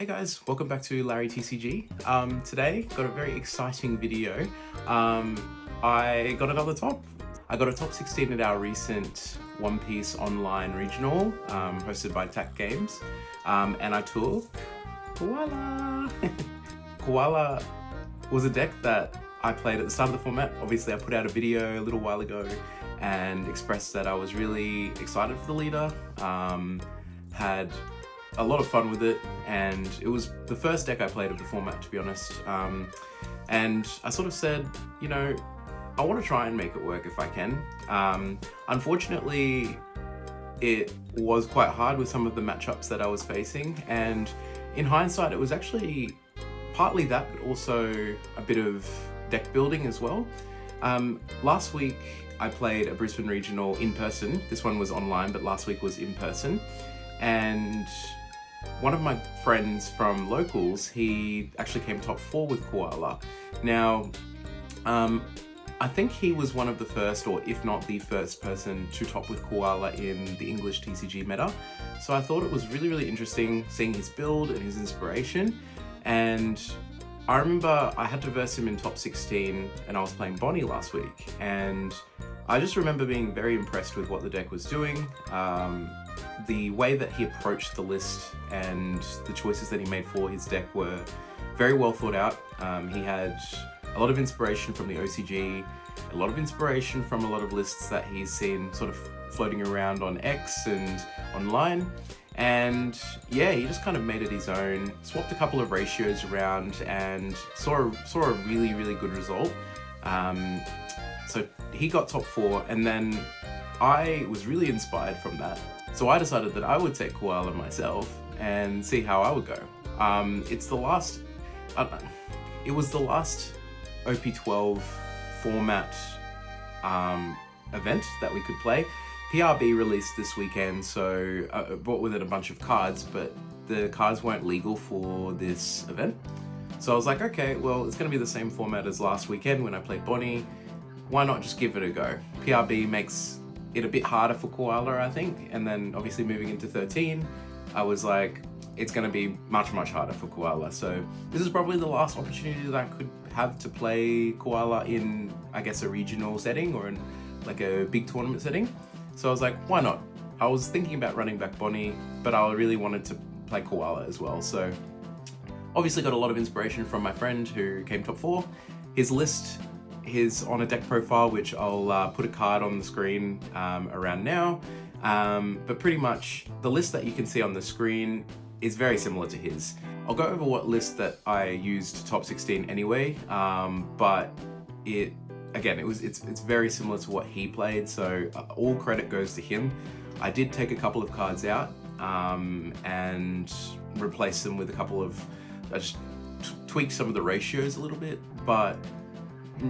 Hey guys, welcome back to Larry TCG. Today, got a very exciting video. I got another top. I got a top 16 at our recent One Piece Online Regional, hosted by TAC Games, and I took Koala. Koala was a deck that I played at the start of the format. Obviously, I put out a video a little while ago and expressed that I was really excited for the leader. Had a lot of fun with it, and it was the first deck I played of the format, to be honest. And I sort of said, you know, I want to try and make it work if I can. Unfortunately, it was quite hard with some of the matchups that I was facing, and in hindsight, it was actually partly that, but also a bit of deck building as well. Last week, I played a Brisbane Regional in person. This one was online, but last week was in person. And one of my friends from locals, he actually came top 4 with Koala. Now, I think he was one of the first, or if not the first person to top with Koala in the English TCG meta. So I thought it was really, really interesting seeing his build and his inspiration. And I remember I had to verse him in top 16 and I was playing Bonnie last week. And I just remember being very impressed with what the deck was doing. The way that he approached the list and the choices that he made for his deck were very well thought out. He had a lot of inspiration from the OCG, a lot of inspiration from a lot of lists that he's seen sort of floating around on X and online. And yeah, he just kind of made it his own, swapped a couple of ratios around and saw a really, really good result. So he got top 4, and then I was really inspired from that. So I decided that I would take Koala myself and see how I would go. It was the last OP12 format event that we could play. PRB released this weekend, so I brought with it a bunch of cards, but the cards weren't legal for this event. So I was like, okay, well, it's gonna be the same format as last weekend when I played Bonnie. Why not just give it a go? PRB makes it a bit harder for Koala, I think, and then obviously moving into 13, I was like, it's going to be much, much harder for Koala. So this is probably the last opportunity that I could have to play Koala in, I guess, a regional setting or in like a big tournament setting. So I was like, why not? I was thinking about running back Bonnie, but I really wanted to play Koala as well. So obviously got a lot of inspiration from my friend who came top 4. His list is on a deck profile, which I'll put a card on the screen around now. But pretty much the list that you can see on the screen is very similar to his. I'll go over what list that I used top 16 anyway, but it's very similar to what he played, so all credit goes to him. I did take a couple of cards out and replace them with a couple of, I just tweaked some of the ratios a little bit, but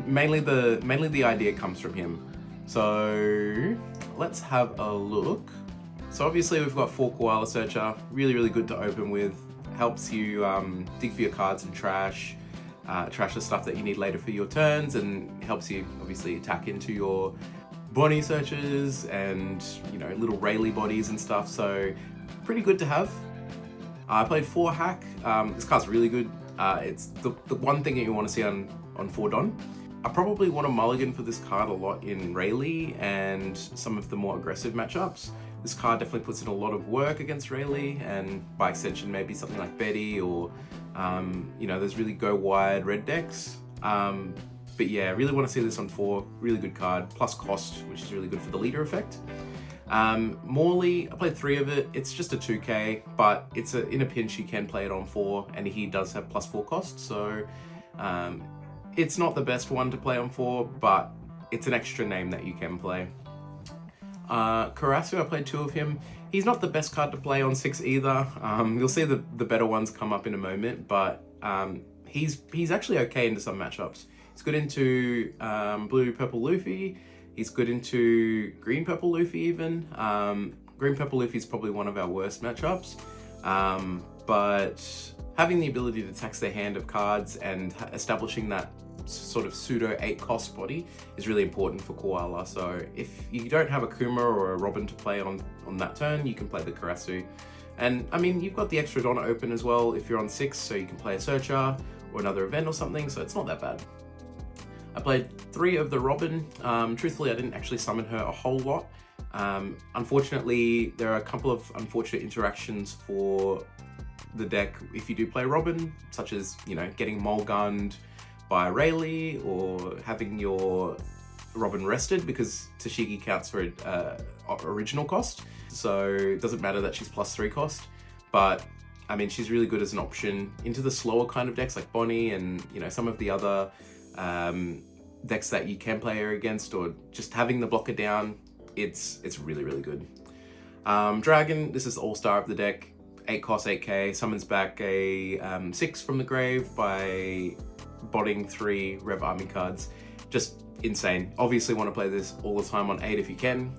mainly the idea comes from him. So let's have a look. So obviously we've got 4 Koala Searcher, really, really good to open with. Helps you dig for your cards and trash the stuff that you need later for your turns, and helps you obviously attack into your Bonnie searches and, you know, little Rayleigh bodies and stuff. So pretty good to have. I played 4 Hack. This card's really good. It's the one thing that you want to see on 4 Don. I probably want to mulligan for this card a lot in Rayleigh and some of the more aggressive matchups. This card definitely puts in a lot of work against Rayleigh, and by extension maybe something like Betty or, you know, there's really go wide red decks. But yeah, I really want to see this on 4. Really good card, plus cost, which is really good for the leader effect. Morley, I played 3 of it. It's just a 2k, but it's in a pinch you can play it on 4, and he does have plus 4 cost, so it's not the best one to play on 4, but it's an extra name that you can play. Karasu, I played 2 of him. He's not the best card to play on 6 either. You'll see the better ones come up in a moment, but he's actually okay into some matchups. He's good into blue-purple Luffy. He's good into green-purple Luffy even. Green-purple Luffy is probably one of our worst matchups, but having the ability to tax their hand of cards and establishing that sort of pseudo 8 cost body is really important for Koala. So if you don't have a Kuma or a Robin to play on that turn, you can play the Karasu, And I mean, you've got the extra Donna open as well if you're on 6, so you can play a Searcher or another event or something, so it's not that bad. I played 3 of the Robin. Truthfully, I didn't actually summon her a whole lot. Unfortunately, there are a couple of unfortunate interactions for the deck if you do play Robin, such as, you know, getting mulgunned by Rayleigh or having your Robin rested, because Tashigi counts for original cost, so it doesn't matter that she's +3 cost. But I mean, she's really good as an option into the slower kind of decks like Bonnie and, you know, some of the other decks that you can play her against, or just having the blocker down. It's really, really good. Dragon, this is the all-star of the deck. 8 cost, 8k, summons back a 6 from the grave by botting 3 Rev Army cards. Just insane. Obviously want to play this all the time on 8 if you can.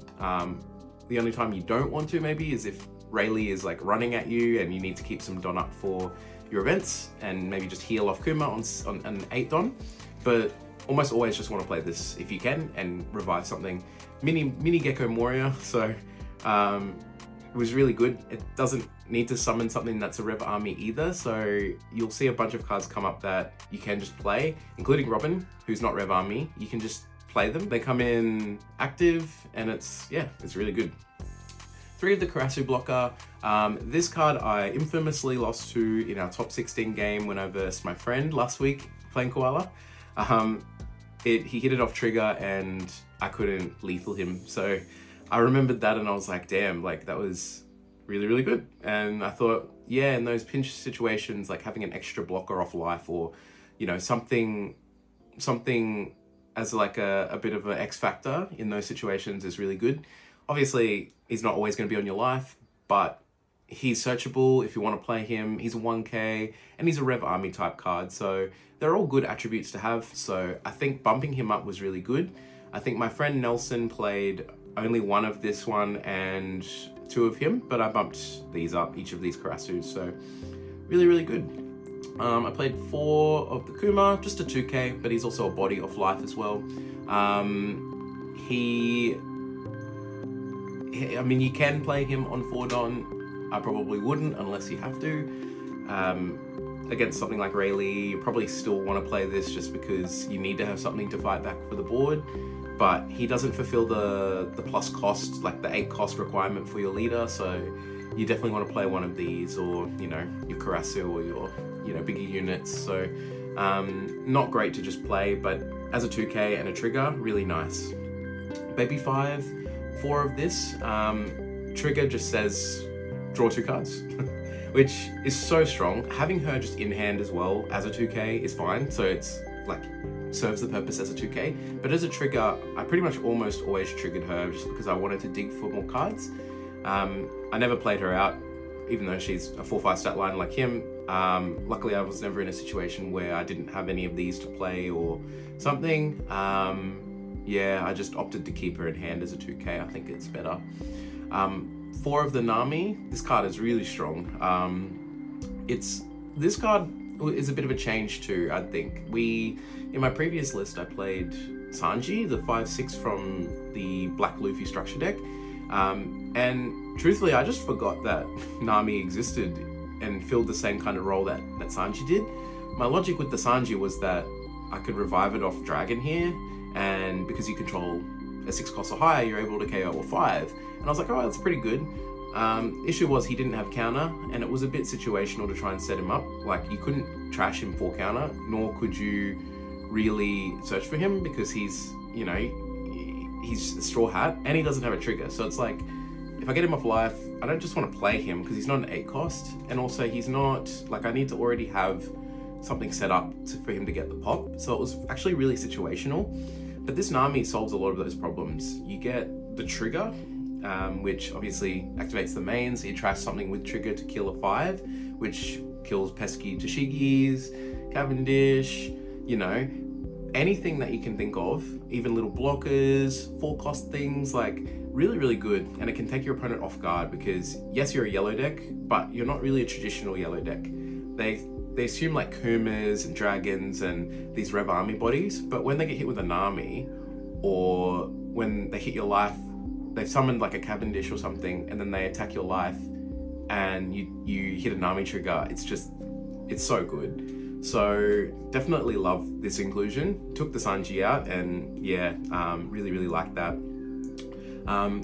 The only time you don't want to maybe is if Rayleigh is like running at you and you need to keep some Don up for your events, and maybe just heal off Kuma on an 8 Don. But almost always just want to play this if you can and revive something. Mini Gecko Moria, so it was really good. It doesn't need to summon something that's a Rev Army either, so you'll see a bunch of cards come up that you can just play, including Robin, who's not Rev Army. You can just play them. They come in active, and it's really good. 3 of the Karasu blocker. This card I infamously lost to in our top 16 game when I versed my friend last week playing Koala. He hit it off trigger and I couldn't lethal him. So I remembered that and I was like, damn, like that was really, really good. And I thought, yeah, in those pinch situations, like having an extra blocker off life, or, you know, something as like a bit of an X factor in those situations is really good. Obviously, he's not always going to be on your life, but he's searchable if you want to play him. He's a 1k and he's a Rev Army type card. So they're all good attributes to have. So I think bumping him up was really good. I think my friend Nelson played only 1 of this one and 2 of him, but I bumped these up, each of these Karasus. So really, really good. I played 4 of the Kuma, just a 2k, but he's also a body of life as well. I mean, you can play him on 4 Don. I probably wouldn't unless you have to. Against something like Rayleigh, you probably still want to play this just because you need to have something to fight back for the board. But he doesn't fulfill the plus cost, like the 8 cost requirement for your leader. So you definitely want to play one of these, or, you know, your Karasu or your, you know, bigger units. So not great to just play, but as a 2k and a trigger, really nice. Baby 5, 4 of this. Trigger just says draw 2 cards, which is so strong. Having her just in hand as well as a 2k is fine. So it's like serves the purpose as a 2k, but as a trigger, I pretty much almost always triggered her just because I wanted to dig for more cards. I never played her out, even though she's a 4/5 stat line like him. Luckily, I was never in a situation where I didn't have any of these to play or something. Yeah, I just opted to keep her in hand as a 2k. I think it's better. 4 of the Nami. This card is really strong. This card is a bit of a change too, I think. In my previous list, I played Sanji, the 5/6 from the Black Luffy structure deck. And truthfully, I just forgot that Nami existed and filled the same kind of role that Sanji did. My logic with the Sanji was that I could revive it off Dragon here, and because you control a 6 cost or higher, you're able to KO a 5. And I was like, oh, that's pretty good. Issue was he didn't have counter, and it was a bit situational to try and set him up. Like, you couldn't trash him for counter, nor could you really search for him because he's, you know, he's a straw hat and he doesn't have a trigger. So it's like, if I get him off life, I don't just want to play him because he's not an 8 cost, and also he's not, like, I need to already have something set up for him to get the pop. So it was actually really situational. But this Nami solves a lot of those problems. You get the trigger, which obviously activates the main, so you trash something with trigger to kill a 5, which kills pesky Tashigis, Cavendish, you know, anything that you can think of, even little blockers, 4 cost things, like really, really good. And it can take your opponent off guard because yes, you're a yellow deck, but you're not really a traditional yellow deck. They assume like Kumas and Dragons and these Rev Army bodies, but when they get hit with a Nami, or when they hit your life, they've summoned like a Cavendish or something, and then they attack your life and you hit an army trigger, it's so good. So definitely love this inclusion. Took the Sanji out, and yeah, really like that.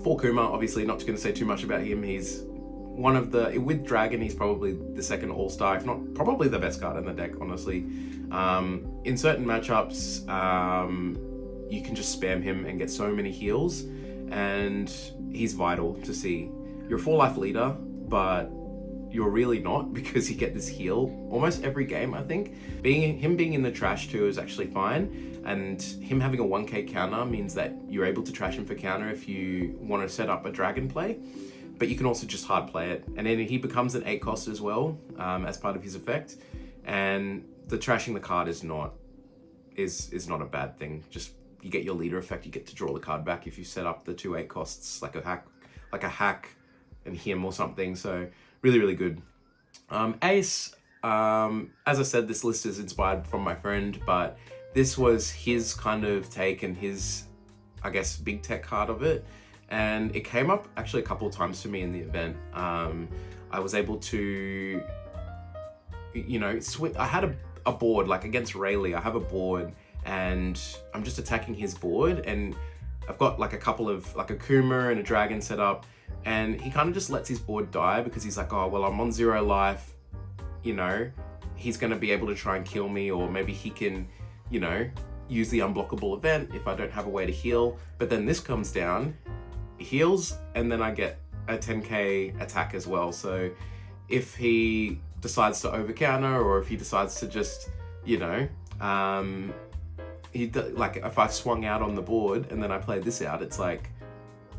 For Kuma, obviously not going to say too much about him. He's one of the, with Dragon, he's probably the second all-star, if not probably the best card in the deck, honestly. In certain matchups, you can just spam him and get so many heals, and he's vital to see. You're a 4-life leader, but you're really not, because you get this heal almost every game, I think. Him being in the trash too is actually fine, and him having a 1k counter means that you're able to trash him for counter if you want to set up a dragon play, but you can also just hard play it. And then he becomes an 8 cost as well, as part of his effect, and the trashing the card is not a bad thing. Just, you get your leader effect, you get to draw the card back if you set up the 2 8 costs, like a hack and him or something. So really good. Ace, as I said, this list is inspired from my friend, but this was his kind of take and his, I guess, big tech card of it. And it came up actually a couple of times for me in the event. I was able to, you know, I had a board, like against Rayleigh, I have a board and I'm just attacking his board, and I've got like a couple of, like a Kuma and a dragon set up, and he kind of just lets his board die because he's like, oh, well, I'm on 0 life, you know, he's going to be able to try and kill me, or maybe he can, you know, use the unblockable event if I don't have a way to heal. But then this comes down, heals, and then I get a 10k attack as well. So if he decides to overcounter, or if he decides to just, you know, like if I swung out on the board and then I played this out, it's like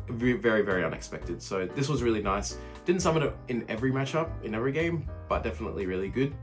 very unexpected. So this was really nice. Didn't summon it in every matchup, in every game, but definitely really good.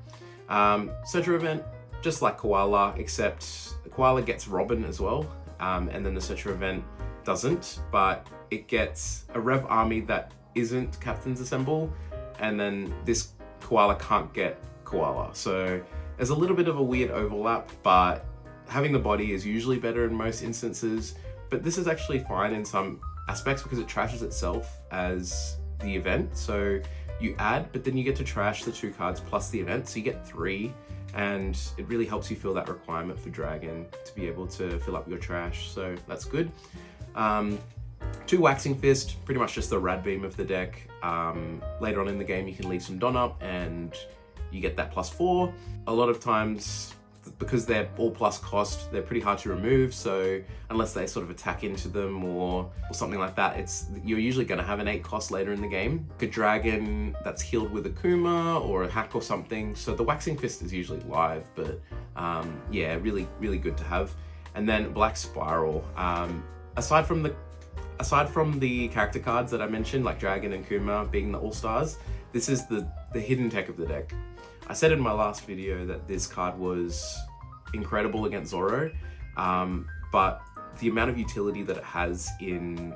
Searcher event, just like Koala, except Koala gets Robin as well, and then the Searcher event doesn't, but it gets a Rev army that isn't Captain's Assemble, and then this Koala can't get Koala. So there's a little bit of a weird overlap, but having the body is usually better in most instances. But this is actually fine in some aspects because it trashes itself as the event. So you add, but then you get to trash the 2 cards plus the event, so you get 3, and it really helps you fill that requirement for Dragon to be able to fill up your trash, so that's good. 2 Waxing Fist, pretty much just the rad beam of the deck. Later on in the game you can leave some Don up and you get that +4. A lot of times, because they're all plus cost, they're pretty hard to remove, so unless they sort of attack into them or something like that, you're usually going to have an 8 cost later in the game. A dragon that's healed with a Kuma or a hack or something, so the Waxing Fist is usually live, but yeah, really good to have. And then Black Spiral, aside from the character cards that I mentioned, like Dragon and Kuma being the all-stars, this is the hidden tech of the deck. I said in my last video that this card was incredible against Zoro, but the amount of utility that it has in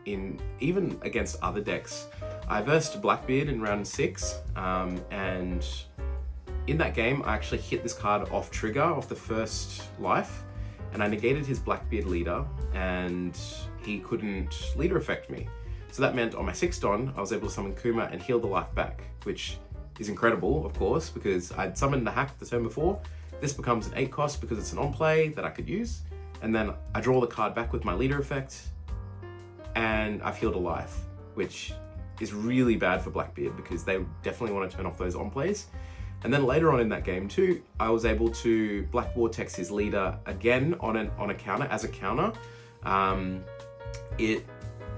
even against other decks. I versed Blackbeard in round 6, and in that game I actually hit this card off trigger, off the first life, and I negated his Blackbeard leader, and he couldn't leader effect me. So that meant on my 6th Don, I was able to summon Kuma and heal the life back, which is incredible, of course, because I'd summoned the hack the turn before. This becomes an 8 cost because it's an on-play that I could use, and then I draw the card back with my leader effect, and I've healed a life, which is really bad for Blackbeard because they definitely want to turn off those on-plays. And then later on in that game too, I was able to Black Vortex his leader again on a counter, as a counter. It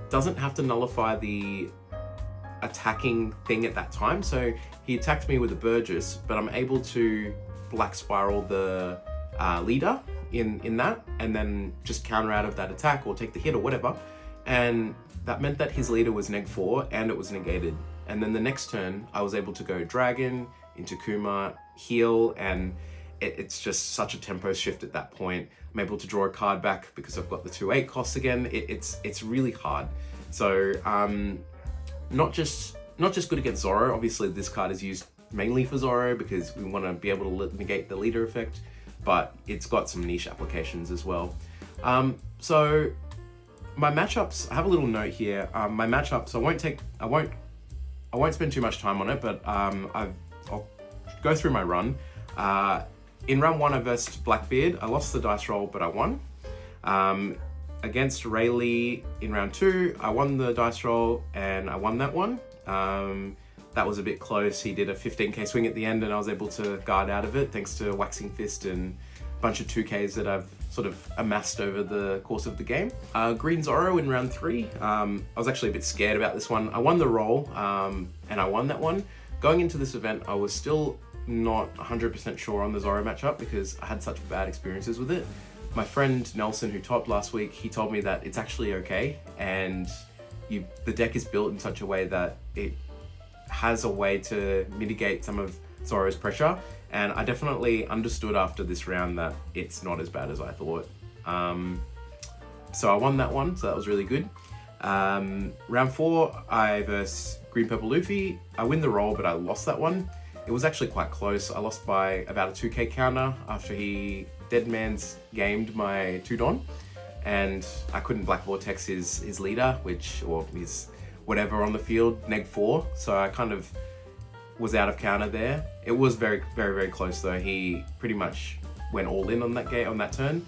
doesn't have to nullify the attacking thing at that time, so he attacked me with a Burgess, but I'm able to Black Spiral the leader in that, and then just counter out of that attack or take the hit or whatever, and that meant that his leader was neg4 and it was negated. And then the next turn I was able to go Dragon into Kuma, heal, and it's just such a tempo shift at that point. I'm able to draw a card back because I've got the 2 8 costs again. It's really hard. So not just good against Zoro. Obviously this card is used mainly for Zoro because we want to be able to negate the leader effect, but it's got some niche applications as well. So my matchups, I have a little note here. My matchups, I won't I won't spend too much time on it, but I'll go through my run. In round 1, I versed Blackbeard. I lost the dice roll, but I won. Against Rayleigh in round 2, I won the dice roll and I won that one. That was a bit close. He did a 15k swing at the end and I was able to guard out of it thanks to Waxing Fist and a bunch of 2ks that I've sort of amassed over the course of the game. Green Zorro in round 3. I was actually a bit scared about this one. I won the roll and I won that one. Going into this event, I was still not 100% sure on the Zorro matchup because I had such bad experiences with it. My friend Nelson, who topped last week, he told me that it's actually okay, and the deck is built in such a way that it has a way to mitigate some of Zorro's pressure, and I definitely understood after this round that it's not as bad as I thought. So I won that one, so that was really good. Round 4, I versed Green Purple Luffy. I win the roll, but I lost that one. It was actually quite close. I lost by about a 2k counter after he Deadman's gamed my 2-Don, and I couldn't Black Vortex his leader, or his whatever on the field, neg 4, so I kind of was out of counter there. It was very, very, very close though. He pretty much went all in on that turn.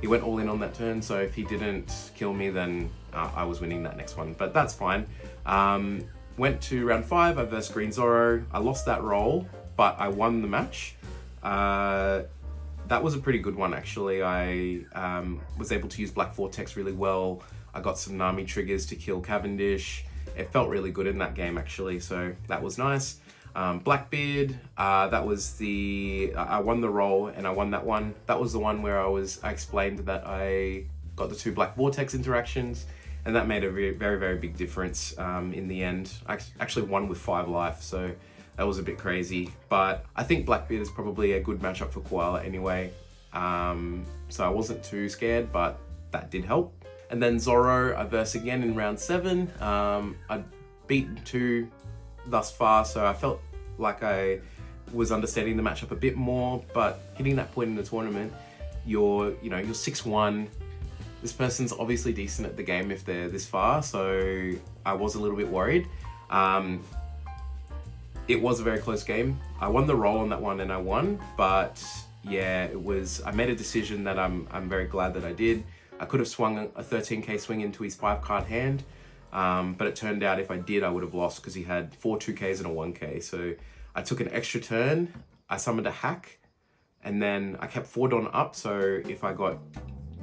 He went all in on that turn, so if he didn't kill me, then I was winning that next one, but that's fine. Went to round 5, I versed Green Zorro. I lost that roll, but I won the match. That was a pretty good one, actually. I was able to use Black Vortex really well. I got some Nami triggers to kill Cavendish. It felt really good in that game, actually, so that was nice. Blackbeard, that was I won the roll and I won that one. That was the one where I explained that I got the 2 Black Vortex interactions, and that made a very, very, very big difference in the end. I actually won with 5 life, so that was a bit crazy, but I think Blackbeard is probably a good matchup for Koala anyway. So I wasn't too scared, but that did help. And then Zorro, I versed again in round 7. I'd beaten 2 thus far, so I felt like I was understanding the matchup a bit more, but hitting that point in the tournament, you're 6-1. This person's obviously decent at the game if they're this far, so I was a little bit worried. It was a very close game. I won the roll on that one and I won, but yeah, I made a decision that I'm very glad that I did. I could have swung a 13k swing into his 5-card hand, but it turned out if I did, I would have lost because he had 4 2ks and a 1k. So I took an extra turn, I summoned a hack, and then I kept 4 Don up, so if I got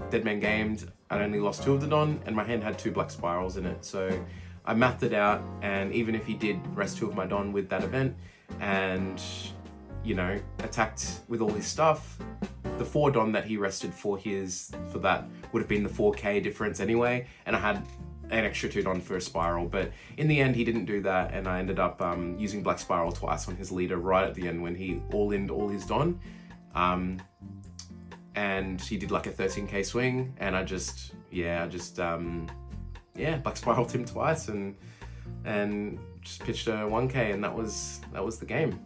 Deadman gamed, I only lost 2 of the Don, and my hand had 2 Black Spirals in it. So I mathed it out, and even if he did rest 2 of my Don with that event, and attacked with all his stuff, the 4 Don that he rested for that would have been the 4k difference anyway, and I had an extra 2 Don for a Spiral, but in the end he didn't do that, and I ended up using Black Spiral twice on his leader right at the end when he all-in'd all his Don. And he did like a 13k swing, and I just Black Spiraled him twice and just pitched a 1k, and that was the game.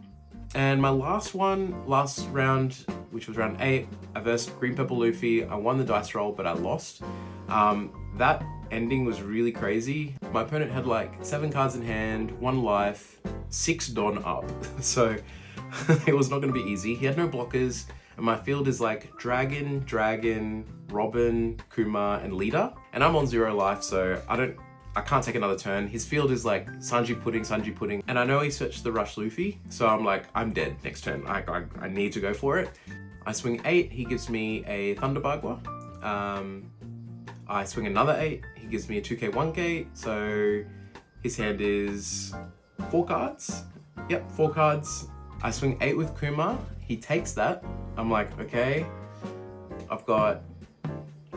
And my last round, which was round 8, I versed Green Purple Luffy. I won the dice roll, but I lost. That ending was really crazy. My opponent had like 7 cards in hand, 1 life, 6 Don up, so it was not going to be easy. He had no blockers, and my field is like Dragon, Robin, Kuma, and Leader, and I'm on 0 life, so I can't take another turn. His field is like Sanji Pudding, and I know he searched the Rush Luffy, so I'm like, I'm dead next turn. I need to go for it. I swing 8, he gives me a Thunder Bagua. I swing another 8, he gives me a 2k 1k, so his hand is 4 cards. Yep, 4 cards. I swing 8 with Kuma, he takes that. I'm like, okay, I've got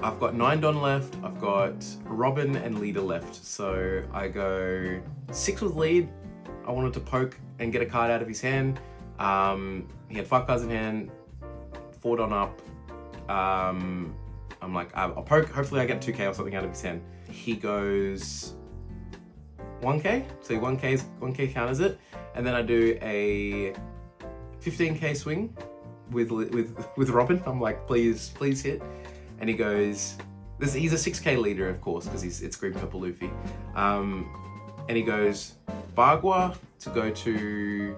9 Don left, I've got Robin and Leader left, so I go 6 with Lead. I wanted to poke and get a card out of his hand. He had 5 cards in hand, 4 Don up. I'm like, I'll poke, hopefully I get 2k or something out of his hand. He goes 1k, so he 1k counters it, and then I do a 15k swing with Robin. I'm like, please hit. And he goes, he's a 6k leader, of course, because it's Green Purple Luffy. And he goes Bagua to go to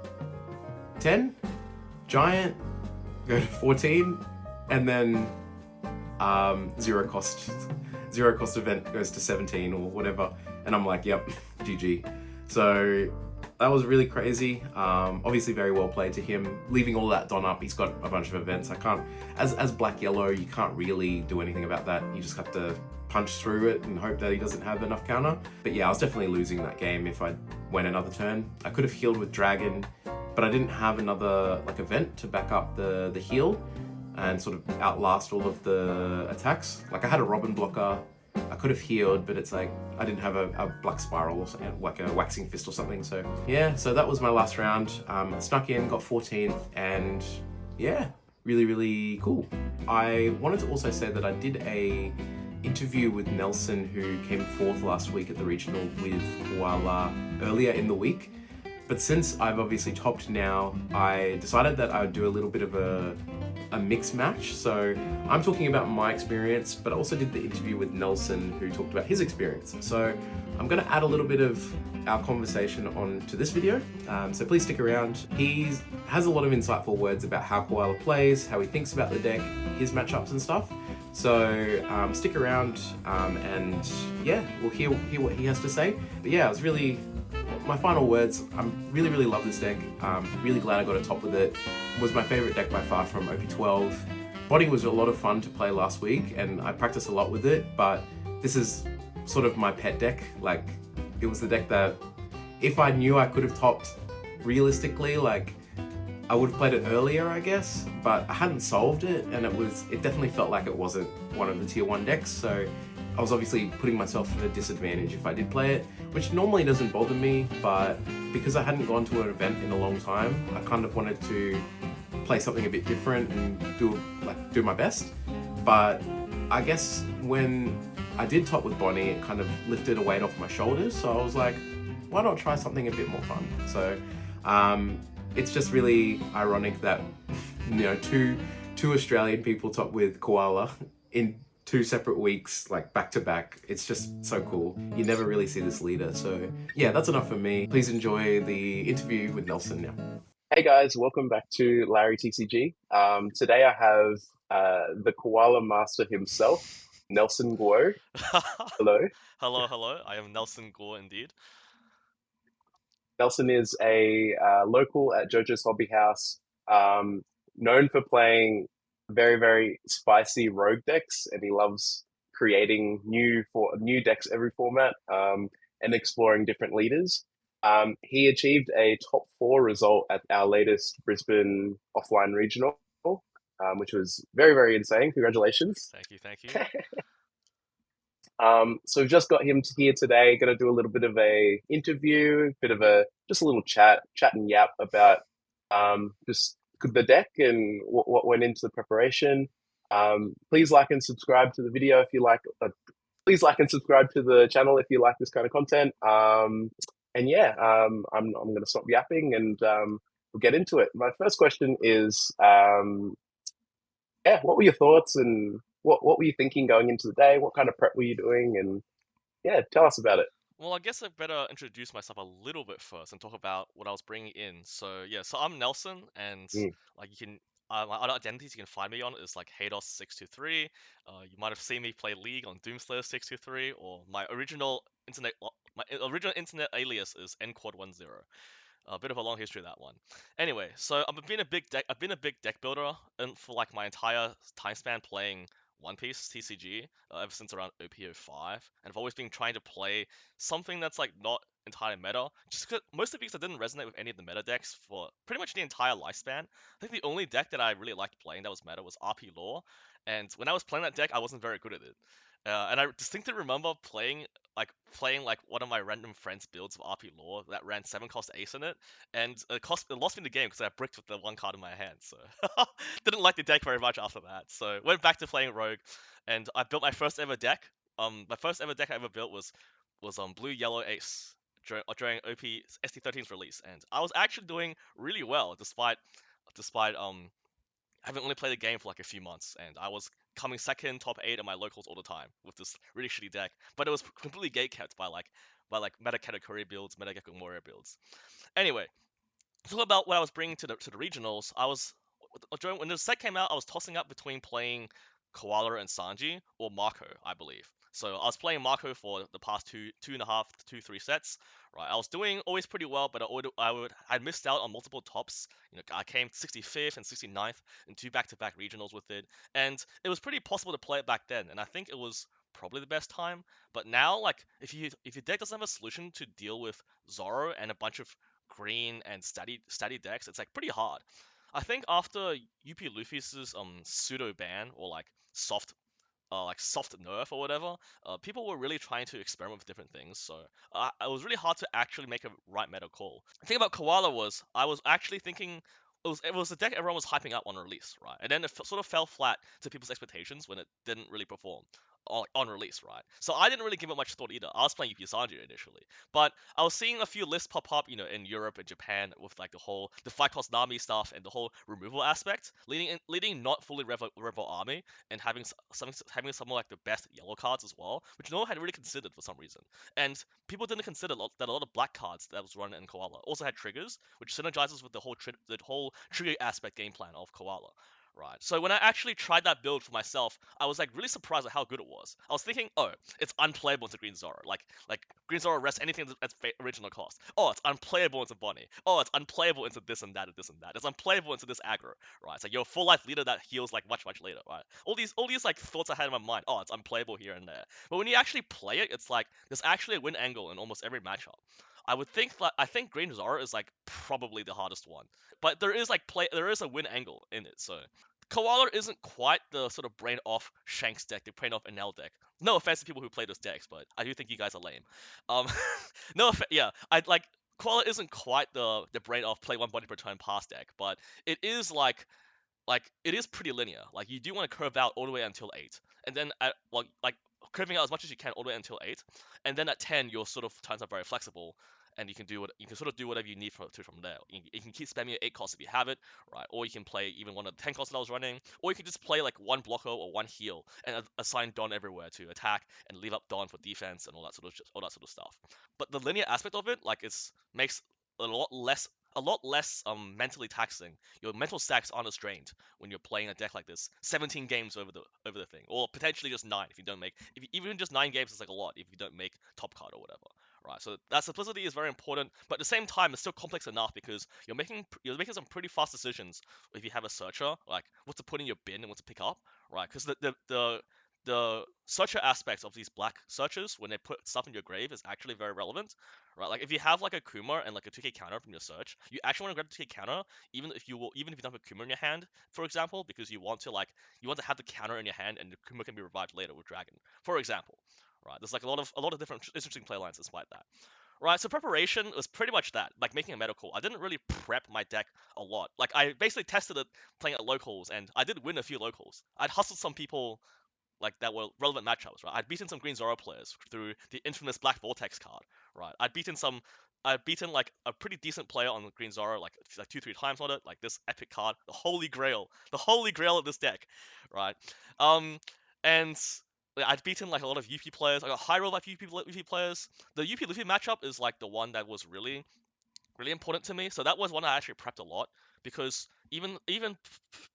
10, Giant go to 14, and then zero cost event goes to 17 or whatever. And I'm like, yep, GG. So that was really crazy. Obviously very well played to him. Leaving all that done up, he's got a bunch of events. I can't, as black yellow, you can't really do anything about that. You just have to punch through it and hope that he doesn't have enough counter. But yeah, I was definitely losing that game if I went another turn. I could have healed with Dragon, but I didn't have another like event to back up the heal and sort of outlast all of the attacks. Like I had a Robin blocker, I could have healed, but it's like I didn't have a Black Spiral or something, like a Waxing Fist or something. So yeah, so that was my last round. I snuck in, got 14th, and yeah, really, really cool. I wanted to also say that I did a interview with Nelson, who came 4th last week at the regional with Koala earlier in the week. But since I've obviously topped now, I decided that I would do a little bit of a mix match. So I'm talking about my experience, but I also did the interview with Nelson, who talked about his experience. So I'm gonna add a little bit of our conversation onto this video. So please stick around. He has a lot of insightful words about how Koala plays, how he thinks about the deck, his matchups and stuff. So stick around and yeah, we'll hear what he has to say. But yeah, it was really, my final words, I really love this deck. Really glad I got a top with it. It was my favorite deck by far from OP12. Body was a lot of fun to play last week and I practiced a lot with it, but this is sort of my pet deck. Like, it was the deck that if I knew I could have topped realistically, like I would have played it earlier, I guess, but I hadn't solved it and it definitely felt like it wasn't one of the tier 1 decks. So I was obviously putting myself at a disadvantage if I did play it, which normally doesn't bother me, but because I hadn't gone to an event in a long time, I kind of wanted to play something a bit different and do my best. But I guess when I did top with Bonnie, it kind of lifted a weight off my shoulders. So I was like, why not try something a bit more fun? So it's just really ironic that two Australian people top with Koala in 2 separate weeks, like back to back. It's just so cool. You never really see this leader. So yeah, that's enough for me. Please enjoy the interview with Nelson now. Hey guys, welcome back to Larry TCG. Today I have the Koala Master himself, Nelson Guo. Hello. Hello. I am Nelson Guo indeed. Nelson is a local at JoJo's Hobby House, known for playing very spicy rogue decks, and he loves creating new decks every format and exploring different leaders. He achieved a top 4 result at our latest Brisbane Offline Regional, which was very insane. Congratulations! Thank you. So we've just got him here today. Going to do a little bit of a interview, just a little chat and yap about just the deck and what went into the preparation. Please like and subscribe to the video if you like. Please like and subscribe to the channel if you like this kind of content. And yeah, I'm going to stop yapping and we'll get into it. My first question is, yeah, what were your thoughts and what were you thinking going into the day? What kind of prep were you doing? And yeah, tell us about it. Well, I guess I better introduce myself a little bit first and talk about what I was bringing in. So yeah, so I'm Nelson, and Mm. like you can, my other identities you can find me on is like Hados623. You might have seen me play League on Doomslayer623, or my original internet alias is nquad10. A bit of a long history of that one. Anyway, so I've been a big deck builder and for like my entire time span playing One Piece TCG ever since around OP05, and I've always been trying to play something that's like not entirely meta, mostly because I didn't resonate with any of the meta decks for pretty much the entire lifespan. I think the only deck that I really liked playing that was meta was RP Lore, and when I was playing that deck, I wasn't very good at it. And I distinctly remember playing like one of my random friends' builds of RP Lore that ran 7-cost Ace in it, and it lost me the game because I bricked with the 1 card in my hand. So didn't like the deck very much after that. So went back to playing Rogue, and I built my first ever deck. My first ever deck I ever built was Blue Yellow Ace during OP ST13's release, and I was actually doing really well despite having only played the game for like a few months, and I was coming second, top 8 in my locals all the time with this really shitty deck. But it was completely gatekept by meta Katakuri builds, meta Gekko Moria builds. Anyway, talk about what I was bringing to the regionals. When the set came out, I was tossing up between playing Koala and Sanji or Marco, I believe. So I was playing Marco for the past two and a half, 3 sets. Right, I was doing always pretty well, but I missed out on multiple tops. I came 65th and 69th in 2 back-to-back regionals with it, and it was pretty possible to play it back then. And I think it was probably the best time. But now, like, if your deck doesn't have a solution to deal with Zoro and a bunch of green and steady decks, it's like pretty hard. I think after UP Luffy's pseudo ban or like soft nerf or whatever, people were really trying to experiment with different things. So it was really hard to actually make a right meta call. The thing about Koala was I was actually thinking it was a deck everyone was hyping up on release, right? And then it sort of fell flat to people's expectations when it didn't really perform on release, right? So I didn't really give it much thought either. I was playing UP Sanji initially, but I was seeing a few lists pop up, in Europe and Japan with like the 5 cost Nami stuff and the whole removal aspect, leading not fully Rebel Army and having some of like the best yellow cards as well, which no one had really considered for some reason. And people didn't consider that a lot of black cards that was run in Koala also had triggers, which synergizes with the whole trigger aspect game plan of Koala. Right. So when I actually tried that build for myself, I was like really surprised at how good it was. I was thinking, oh, it's unplayable into Green Zoro. Like Green Zoro rests anything that's original cost. Oh, it's unplayable into Bonnie. Oh, it's unplayable into this and that and this and that. It's unplayable into this aggro. Right. So you're a full life leader that heals like much later. Right. All these like thoughts I had in my mind. Oh, it's unplayable here and there. But when you actually play it, it's like there's actually a win angle in almost every matchup. I think Green Zoro is like probably the hardest one, but there is a win angle in it. So Koala isn't quite the sort of brain off Shanks deck, the brain off Enel deck. No offense to people who play those decks, but I do think you guys are lame. Um, no offense, yeah, I'd like Koala isn't quite the brain off play one body per turn pass deck, but it is like it is pretty linear. Like you do want to curve out all the way until 8, and then like curving out as much as you can all the way until 8, and then at 10 your sort of turns are very flexible, and you can sort of do whatever you need from there. You can keep spamming your 8 costs if you have it, right? Or you can play even one of the 10 costs that I was running, or you can just play like one blocker or one heal and assign Don everywhere to attack and leave up Don for defense and all that sort of stuff. But the linear aspect of it, like, makes a lot less mentally taxing. Your mental stacks aren't as drained when you're playing a deck like this. 17 games over the thing, or potentially just 9 if you don't make. If you, even just 9 games is like a lot if you don't make top card or whatever. Right, so that simplicity is very important, but at the same time, it's still complex enough because you're making some pretty fast decisions if you have a searcher, like what to put in your bin and what to pick up, right? Because the searcher aspects of these black searchers when they put stuff in your grave is actually very relevant, right? Like if you have like a Kuma and like a 2k counter from your search, you actually want to grab the 2k counter even if you don't have a Kuma in your hand, for example, because you want to have the counter in your hand and the Kuma can be revived later with Dragon, for example. Right, there's like a lot of different interesting playlines despite that. Right, so preparation was pretty much that, like making a medical. I didn't really prep my deck a lot. Like I basically tested it playing at locals, and I did win a few locals. I'd hustled some people like that were relevant matchups, right? I'd beaten some Green Zoro players through the infamous Black Vortex card, right? I'd beaten like a pretty decent player on Green Zoro, like 2-3 times on it, like this epic card, the holy grail of this deck, right? Um, and I'd beaten like a lot of UP players. I got high roll like UP players. The UP Luffy matchup is like the one that was really important to me. So that was one I actually prepped a lot because even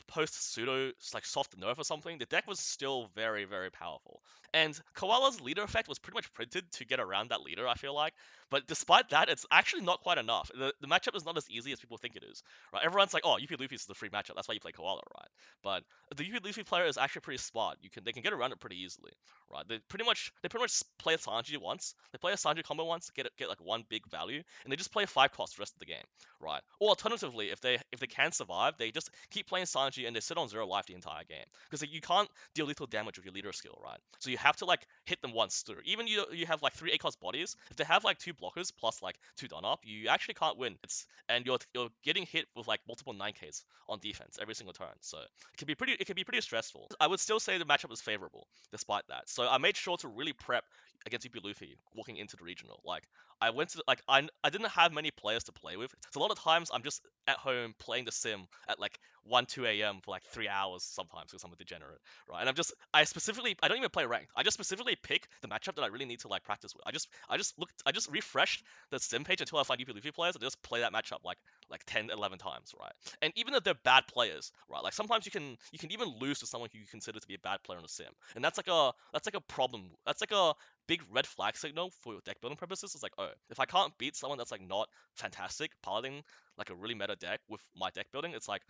post pseudo like soft nerf or something, the deck was still very powerful. And Koala's leader effect was pretty much printed to get around that leader, I feel like. But despite that, it's actually not quite enough. The matchup is not as easy as people think it is. Right? Everyone's like, oh, UP Luffy is the free matchup. That's why you play Koala, right? But the UP Luffy player is actually pretty smart. They can get around it pretty easily. Right? They pretty much play a Sanji once. They play a Sanji combo once, get like one big value, and they just play 5 costs the rest of the game, right? Or alternatively, if they can survive, they just keep playing Sanji and they sit on 0 life the entire game because like, you can't deal lethal damage with your leader skill, right? So you have to like hit them once through. Even you have like 3 A-cost bodies. If they have like 2 blockers plus like 2 done up, you actually can't win. And you're getting hit with like multiple 9Ks on defense every single turn. So it can be pretty stressful. I would still say the matchup is favorable despite that. So I made sure to really prep against UP Luffy walking into the regional. Like I went to like I didn't have many players to play with. So a lot of times I'm just at home playing the sim at like 1, 2 a.m. for like 3 hours sometimes because I'm a degenerate, right? And I don't even play ranked. I just specifically pick the matchup that I really need to like practice with. I just refreshed the sim page until I find UP Luffy players and just play that matchup like 10, 11 times, right? And even if they're bad players, right? Like sometimes you can even lose to someone who you consider to be a bad player in a sim, and that's like a problem. That's like a big red flag signal for deck building purposes. It's like, oh, if I can't beat someone that's like not fantastic piloting like a really meta deck with my deck building, it's like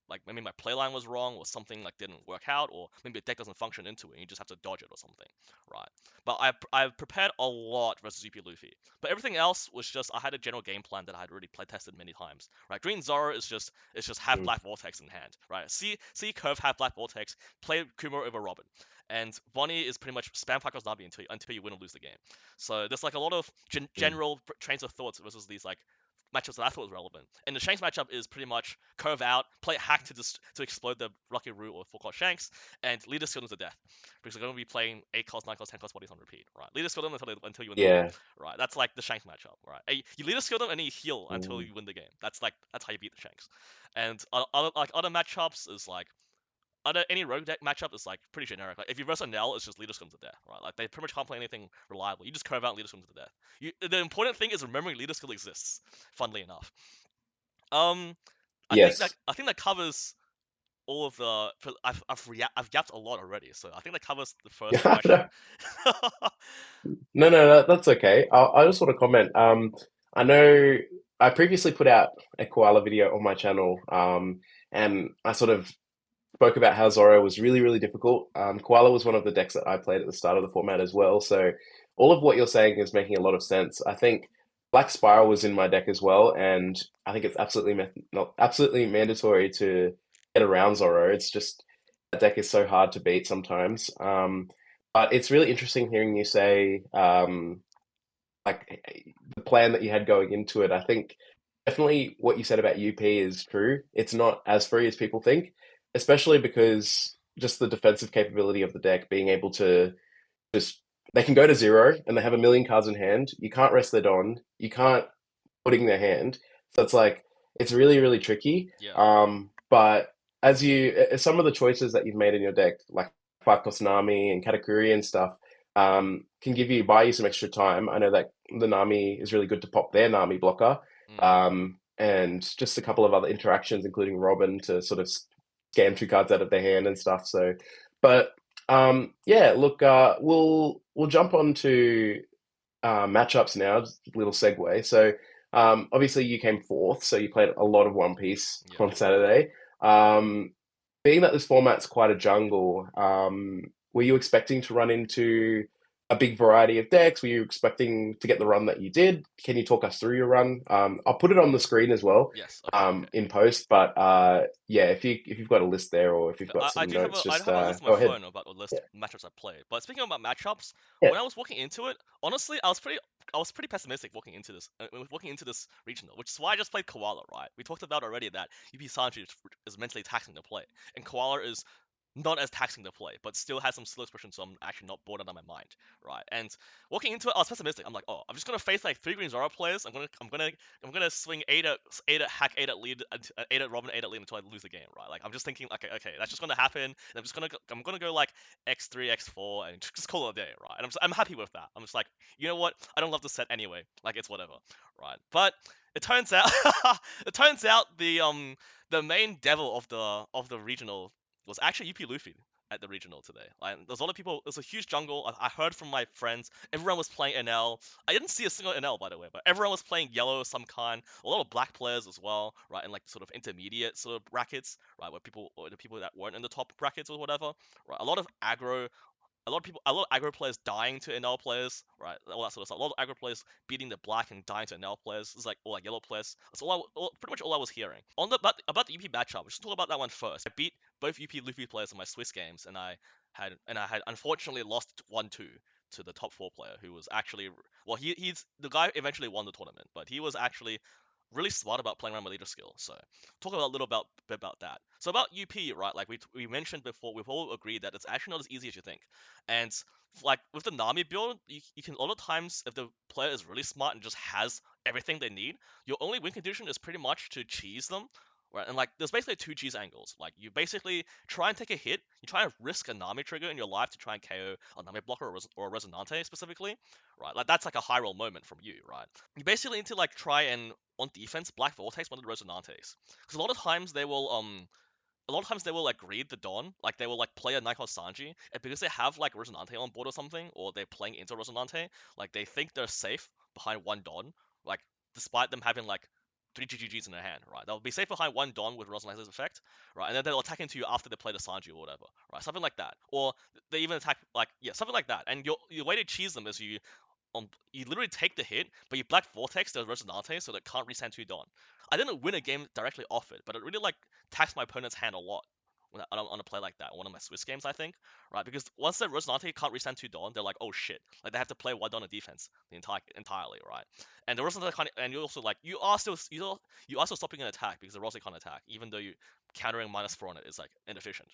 like maybe my playline was wrong or something like didn't work out, or maybe a deck doesn't function into it and you just have to dodge it or something, right? But I've prepared a lot versus UP Luffy, but everything else was just I had a general game plan that I had already play tested many times, right? Green Zoro is just have Mm. Black Vortex in hand, right? See curve have Black Vortex, play Kumo over Robin, and Bonnie is pretty much spam Falcon's Navi until you win or lose the game. So there's like a lot of Mm. general trains of thoughts versus these like matchups that I thought was relevant. And the Shanks matchup is pretty much curve out, play hack to explode the Rocky Root or 4 cost Shanks, and leader skill them to death. Because they're going to be playing 8 cost, 9 cost, 10 cost bodies on repeat, right? Leader skill them until you win the game, Yeah. right? That's like the Shanks matchup, right? You leader skill them and then you heal until Mm. you win the game. That's how you beat the Shanks. And other matchups is like any rogue deck matchup is like pretty generic. Like if you verse a Nell, it's just leader scum to death, right? Like they pretty much can't play anything reliable. You just curve out leader scum to death. The important thing is remembering leader skill exists. Funnily enough, um, Yes. I think that covers all of the. I've yapped a lot already, so I think that covers the first question. No, no, no, that's okay. I just want to comment. I know I previously put out a koala video on my channel, and I sort of spoke about how Zoro was really, really difficult. Koala was one of the decks that I played at the start of the format as well. So all of what you're saying is making a lot of sense. I think Black Spiral was in my deck as well, and I think it's not absolutely mandatory to get around Zoro. It's just that deck is so hard to beat sometimes. But it's really interesting hearing you say the plan that you had going into it. I think definitely what you said about UP is true. It's not as free as people think, especially because just the defensive capability of the deck being able to just they can go to zero and they have a million cards in hand. You can't rest their Don. You can't putting their hand. So it's like it's really, really tricky. Yeah, But some of the choices that you've made in your deck, like Five Cost Nami and Katakuri and stuff, can buy you some extra time. I know that the Nami is really good to pop their Nami blocker, mm, and just a couple of other interactions, including Robin to sort of scam 2 cards out of their hand and stuff. So, but yeah, look, we'll jump on to matchups now. Just a little segue. So, obviously you came fourth, so you played a lot of One Piece yeah. on Saturday. Um, being that this format's quite a jungle, were you expecting to run into a big variety of decks? Were you expecting to get the run that you did? Can you talk us through your run? I'll put it on the screen as well, Yes. Okay. Okay. in post. But yeah, if you've got a list there or if you've Yeah, got I some do have notes, I just have a list on my go ahead. phone about the Yeah, list matchups I played. But speaking about matchups, yeah, when I was walking into it, honestly, I was pretty pessimistic walking into this regional, which is why I just played Koala. Right? We talked about already that UP Sanji is mentally taxing to play, and Koala is not as taxing to play, but still has some slow expression, so I'm actually not bored out of my mind, right? And walking into it, I was pessimistic. I'm like, oh, I'm just gonna face like 3 Green Zoro players. I'm gonna swing eight at hack, 8 at lead, 8 at Robin, 8 at lead until I lose the game, right? Like I'm just thinking, okay, that's just gonna happen. And I'm gonna go like X3, X4, and just call it a day, right? And I'm happy with that. I'm just like, you know what? I don't love the set anyway. Like it's whatever, right? But it turns out, the main devil of the regional was actually UP Luffy at the regional today. Like, there's a lot of people. There's a huge jungle. I heard from my friends. Everyone was playing NL. I didn't see a single NL by the way, but everyone was playing yellow of some kind. A lot of black players as well, right? And like sort of intermediate sort of brackets, right? Or the people that weren't in the top brackets or whatever, right? A lot of aggro players dying to NL players, right? All that sort of stuff. A lot of aggro players beating the black and dying to NL players. It's like all like yellow players. That's pretty much all I was hearing. About the UP matchup, let's talk about that one first. I beat both UP Luffy players in my Swiss games, and I had unfortunately lost 1-2 to the top 4 player, who was actually well, he's the guy eventually won the tournament, but he was actually really smart about playing around with leader skill. So talk about a little bit about that. So about UP, right? Like we mentioned before, we've all agreed that it's actually not as easy as you think. And like with the Nami build, you can a lot of times if the player is really smart and just has everything they need, your only win condition is pretty much to cheese them right? And like there's basically two cheese angles. Like you basically try and take a hit, you try and risk a Nami trigger in your life to try and KO a Nami blocker or a Resonante specifically, right? Like that's like a high roll moment from you, right? You basically need to like try and on defense Black Vortex one of the Resonantes, because a lot of times they will like read the Dawn, like they will like play a Nikon Sanji, and because they have like Resonante on board or something, or they're playing into Resonante, like they think they're safe behind one Dawn, like despite them having like three GGGs in their hand, right? They'll be safe behind one Dawn with Resonante's effect, right? And then they'll attack into you after they play the Sanji or whatever, right? Something like that. Or they even attack like yeah, something like that. And your way to cheese them is you literally take the hit, but you Black Vortex the Resonante so that can't resend to Dawn. I didn't win a game directly off it, but it really like taxed my opponent's hand a lot when on a play like that. One of my Swiss games, I think, right? Because once the Resonante can't resend to Dawn, they're like, oh shit, like they have to play one Dawn of defense the entirely, right? And the Resonante can't, and you also like you are still stopping an attack because the Rosy can't attack, even though you countering -4 on it is like inefficient,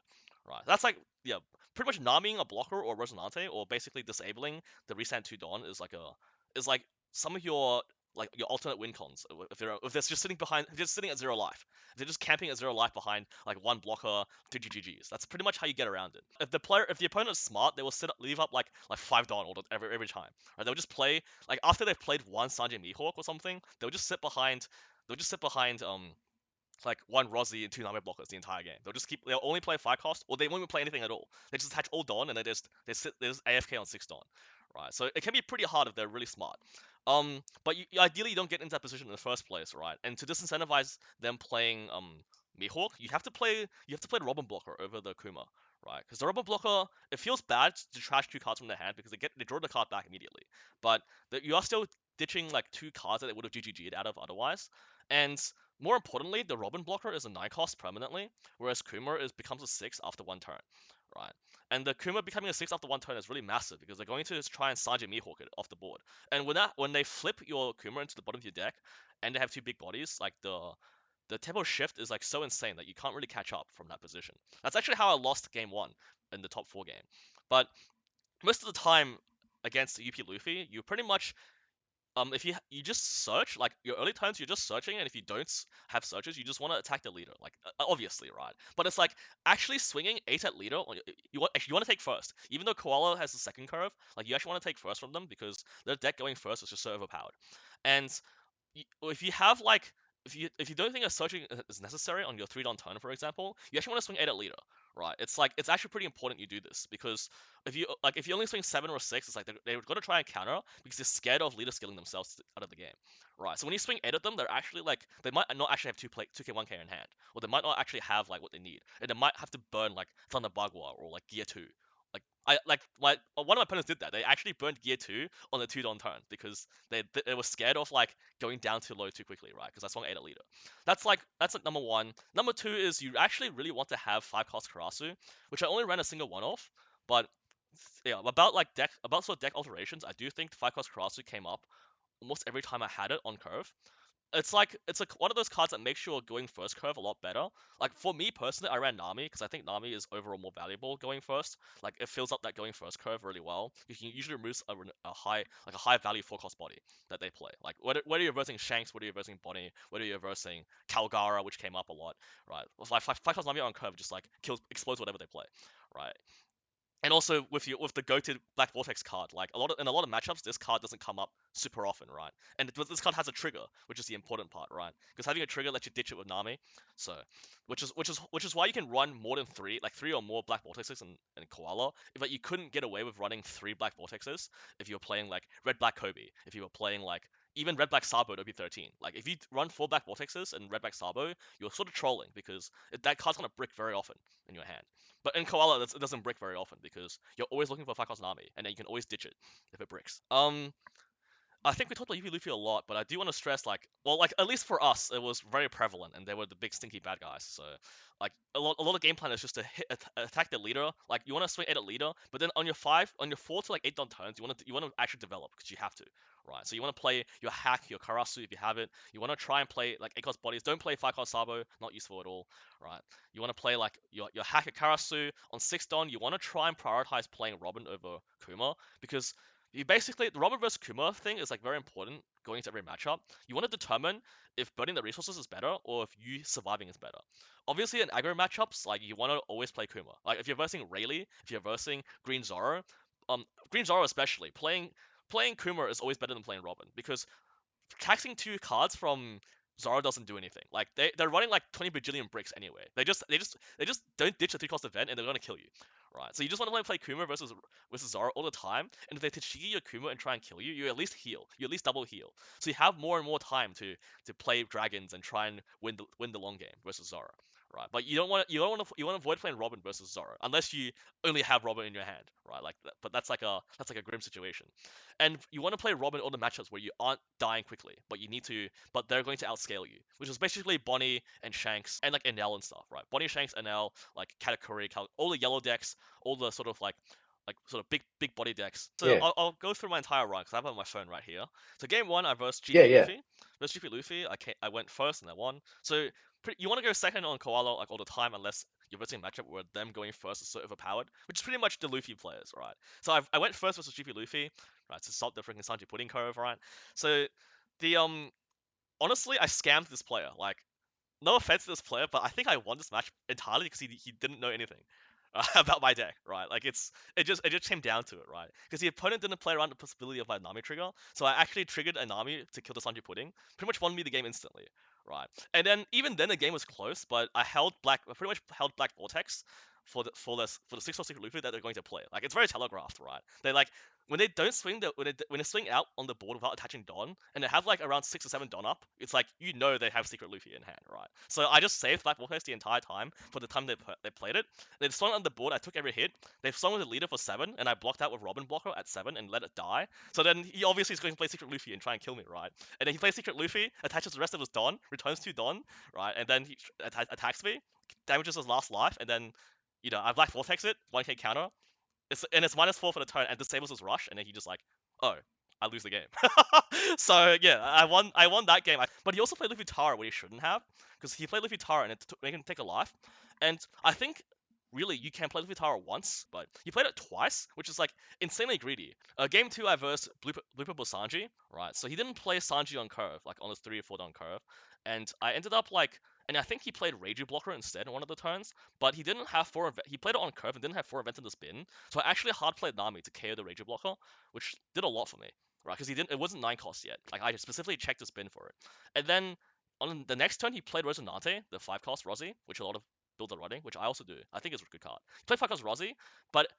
right? That's like yeah, pretty much Namiing a blocker or Resonante or basically disabling the resend to Dawn is like some of your like your alternate win cons if they're just sitting at 0 life. If they're just camping at 0 life behind like one blocker, two GGGs. That's pretty much how you get around it. If the opponent's smart, they will leave up like 5 Dawn every time. Right? They'll just play like after they've played one Sanjay Mihawk or something, they'll just sit behind like one Rosy and two Nami blockers the entire game. They'll only play 5 cost, or they won't even play anything at all. They just attach all Dawn and they just AFK on 6 Dawn. Right. So it can be pretty hard if they're really smart. But ideally you don't get into that position in the first place, right? And to disincentivize them playing Mihawk, you have to play the Robin blocker over the Kuma, right? Because the Robin blocker, it feels bad to trash 2 cards from their hand because they draw the card back immediately. But you are still ditching like 2 cards that they would have GGG'd out of otherwise. And more importantly, the Robin blocker is a 9 cost permanently, whereas Kuma becomes a 6 after 1 turn, right? And the Kuma becoming a 6 after 1 turn is really massive because they're going to try and Sanji Mihawk it off the board. And when they flip your Kuma into the bottom of your deck, and they have 2 big bodies, like the tempo shift is like so insane that you can't really catch up from that position. That's actually how I lost game 1 in the top 4 game. But most of the time against UP Luffy, you pretty much if you just search like your early turns you're just searching, and if you don't have searches you just want to attack the leader, like obviously, right? But it's like actually swinging 8 at leader you want to take first, even though Koala has the second curve, like you actually want to take first from them because their deck going first is just so overpowered. And if you have like if you don't think a searching is necessary on your 3 Dawn turn, for example, you actually want to swing 8 at leader, right? It's like it's actually pretty important you do this because if you only swing 7 or 6, it's like they're going to try and counter because they're scared of leader skilling themselves out of the game, right? So when you swing 8 at them, they're actually like they might not actually have 2K 1K in hand, or they might not actually have like what they need, and they might have to burn like Thunder Bagua or like Gear 2. One of my opponents did that. They actually burned Gear 2 on the 2 Dawn turn because they were scared of like going down too low too quickly, right? Because I swung 8 at leader. That's like number 1. Number 2 is you actually really want to have 5 cost Karasu, which I only ran a single one off, but yeah, about sort of deck alterations, I do think 5 cost Karasu came up almost every time I had it on curve. It's like one of those cards that makes your going first curve a lot better. Like for me personally, I ran Nami because I think Nami is overall more valuable going first. Like it fills up that going first curve really well. You can usually remove a high value 4 cost body that they play. Like whether you're versing Shanks, whether you're versing Bonnie, whether you're versing Calgara, which came up a lot, right? Like 5 cost Nami on curve just like explodes whatever they play, right? And also with the goated Black Vortex card, like in a lot of matchups, this card doesn't come up super often, right? And this card has a trigger, which is the important part, right? Because having a trigger lets you ditch it with Nami, so which is why you can run more than 3, like 3 or more Black Vortexes in Koala. But you couldn't get away with running 3 Black Vortexes if you were playing like Red Black Kobe, if you were playing like even Red Black Sabo at OP13. Like if you run 4 Black Vortexes and Red Black Sabo, you're sort of trolling because that card's gonna brick very often in your hand. But in Koala, it doesn't brick very often because you're always looking for a 5 cost Nami, and then you can always ditch it if it bricks. I think we talked about UV Luffy a lot, but I do want to stress, like at least for us, it was very prevalent, and they were the big stinky bad guys. So, like a lot of game plan is just to attack the leader. Like you want to swing 8 at leader, but then on your 4 to like 8 Dawn turns, you want to actually develop because you have to, right? So you want to play your hack, your Karasu if you have it. You want to try and play like 8 cost bodies. Don't play 5 cost Sabo, not useful at all, right? You want to play like your hack at Karasu on 6 Dawn. You want to try and prioritize playing Robin over Kuma because You basically the Robin versus Kuma thing is like very important going into every matchup. You want to determine if burning the resources is better or if you surviving is better. Obviously, in aggro matchups, like you want to always play Kuma. Like if you're versing Rayleigh, if you're versing Green Zoro, Green Zoro especially, playing Kuma is always better than playing Robin because taxing 2 cards from Zoro doesn't do anything. Like they're running like 20 bajillion bricks anyway. They just don't ditch the 3 cost event and they're gonna kill you. Right. So you just want to play Kuma versus Zoro all the time, and if they Tashigi your Kuma and try and kill you, you at least heal. You at least double heal. So you have more and more time to play dragons and try and win the long game versus Zoro. Right. But you want to avoid playing Robin versus Zoro unless you only have Robin in your hand. Right. Like that, but that's like a grim situation. And you want to play Robin all the matchups where you aren't dying quickly, but they're going to outscale you, which is basically Bonnie and Shanks and like Enel and stuff, right? Bonnie, Shanks, Enel, like Katakuri, all the yellow decks, all the sort of like sort of big body decks. So Yeah. I'll go through my entire run because I have it on my phone right here. So game one, I versed Yeah, GP yeah. Luffy. Versus GP Luffy, I went first and I won. So you want to go second on Koala like all the time unless you're versing a matchup where them going first is so overpowered, which is pretty much the Luffy players, right? So I went first versus GP Luffy, right? To stop the freaking Sanji pudding curve, right? So the honestly, I scammed this player. Like, no offense to this player, but I think I won this match entirely because he didn't know anything about my deck, right? Like it just came down to it, right? Because the opponent didn't play around the possibility of my Nami trigger, so I actually triggered a Nami to kill the Sanji pudding. Pretty much won me the game instantly, right? And then even then the game was close, but I pretty much held Black Vortex for the 6 secret Luffy that they're going to play. Like it's very telegraphed, right? They like when they don't swing when they swing out on the board without attaching Don, and they have like around 6 or 7 Don up, it's like they have Secret Luffy in hand, right? So I just saved Black Vortex the entire time for the time they played it. They swung on the board, I took every hit. They swung with the leader for 7, and I blocked out with Robin Blocker at 7 and let it die. So then he obviously is going to play Secret Luffy and try and kill me, right? And then he plays Secret Luffy, attaches the rest of his Don, returns 2 Don, right? And then he attacks me, damages his last life, and then I Black Vortex it, 1k counter, it's -4 for the turn and disables his rush, and then he just like, oh, I lose the game. So yeah, I won that game. But he also played Luffy Tara where he shouldn't have, because he played Luffy Tara and it made him take a life. And I think really you can play Luffy Tara once, but he played it twice, which is like insanely greedy. Game two I versed Blooper Sanji, right? So he didn't play Sanji on curve, like on his 3 or 4 down curve, and I ended up like. And I think he played Ragey Blocker instead in one of the turns, but he didn't have he played it on curve and didn't have 4 events in the spin, so I actually hard played Nami to KO the Rager Blocker, which did a lot for me, right? Because it wasn't 9 cost yet. Like I specifically checked the spin for it, and then on the next turn he played Rosinante, the 5 cost Rosy, which a lot of builds are running, which I also do. I think it's a good card. He played 5 cost Rosy, but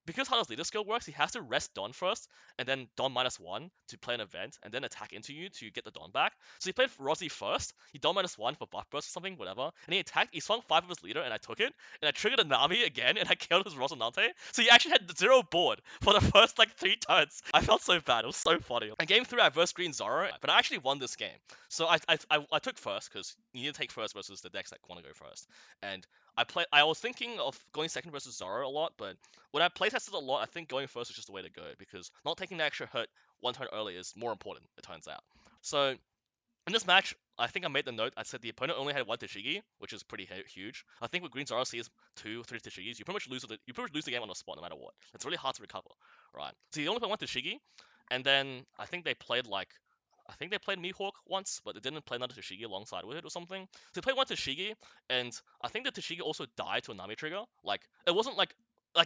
because how his leader skill works, he has to rest Don first, and then Don -1 to play an event, and then attack into you to get the Don back. So he played Rosy first, he Don -1 for buff burst or something, whatever, and he attacked, he swung 5 of his leader, and I took it, and I triggered a Nami again, and I killed his Rosinante. So he actually had 0 board for the first like 3 turns. I felt so bad, it was so funny. And game 3 I versed Green Zoro, but I actually won this game. So I took first, because you need to take first versus the decks that want to go first. And I was thinking of going second versus Zoro a lot, but when I playtested a lot, I think going first is just the way to go, because not taking the extra hit 1 turn early is more important, it turns out. So in this match, I think I made the note. I said the opponent only had 1 Tashigi, which is pretty huge. I think with Green Zoro sees 2, 3 Tashigis, you pretty much lose the game on the spot no matter what. It's really hard to recover, right? So you only played 1 Tashigi, and then I think they played Mihawk once, but they didn't play another Tashigi alongside with it or something. So they played 1 Tashigi, and I think the Tashigi also died to a Nami trigger. Like it wasn't like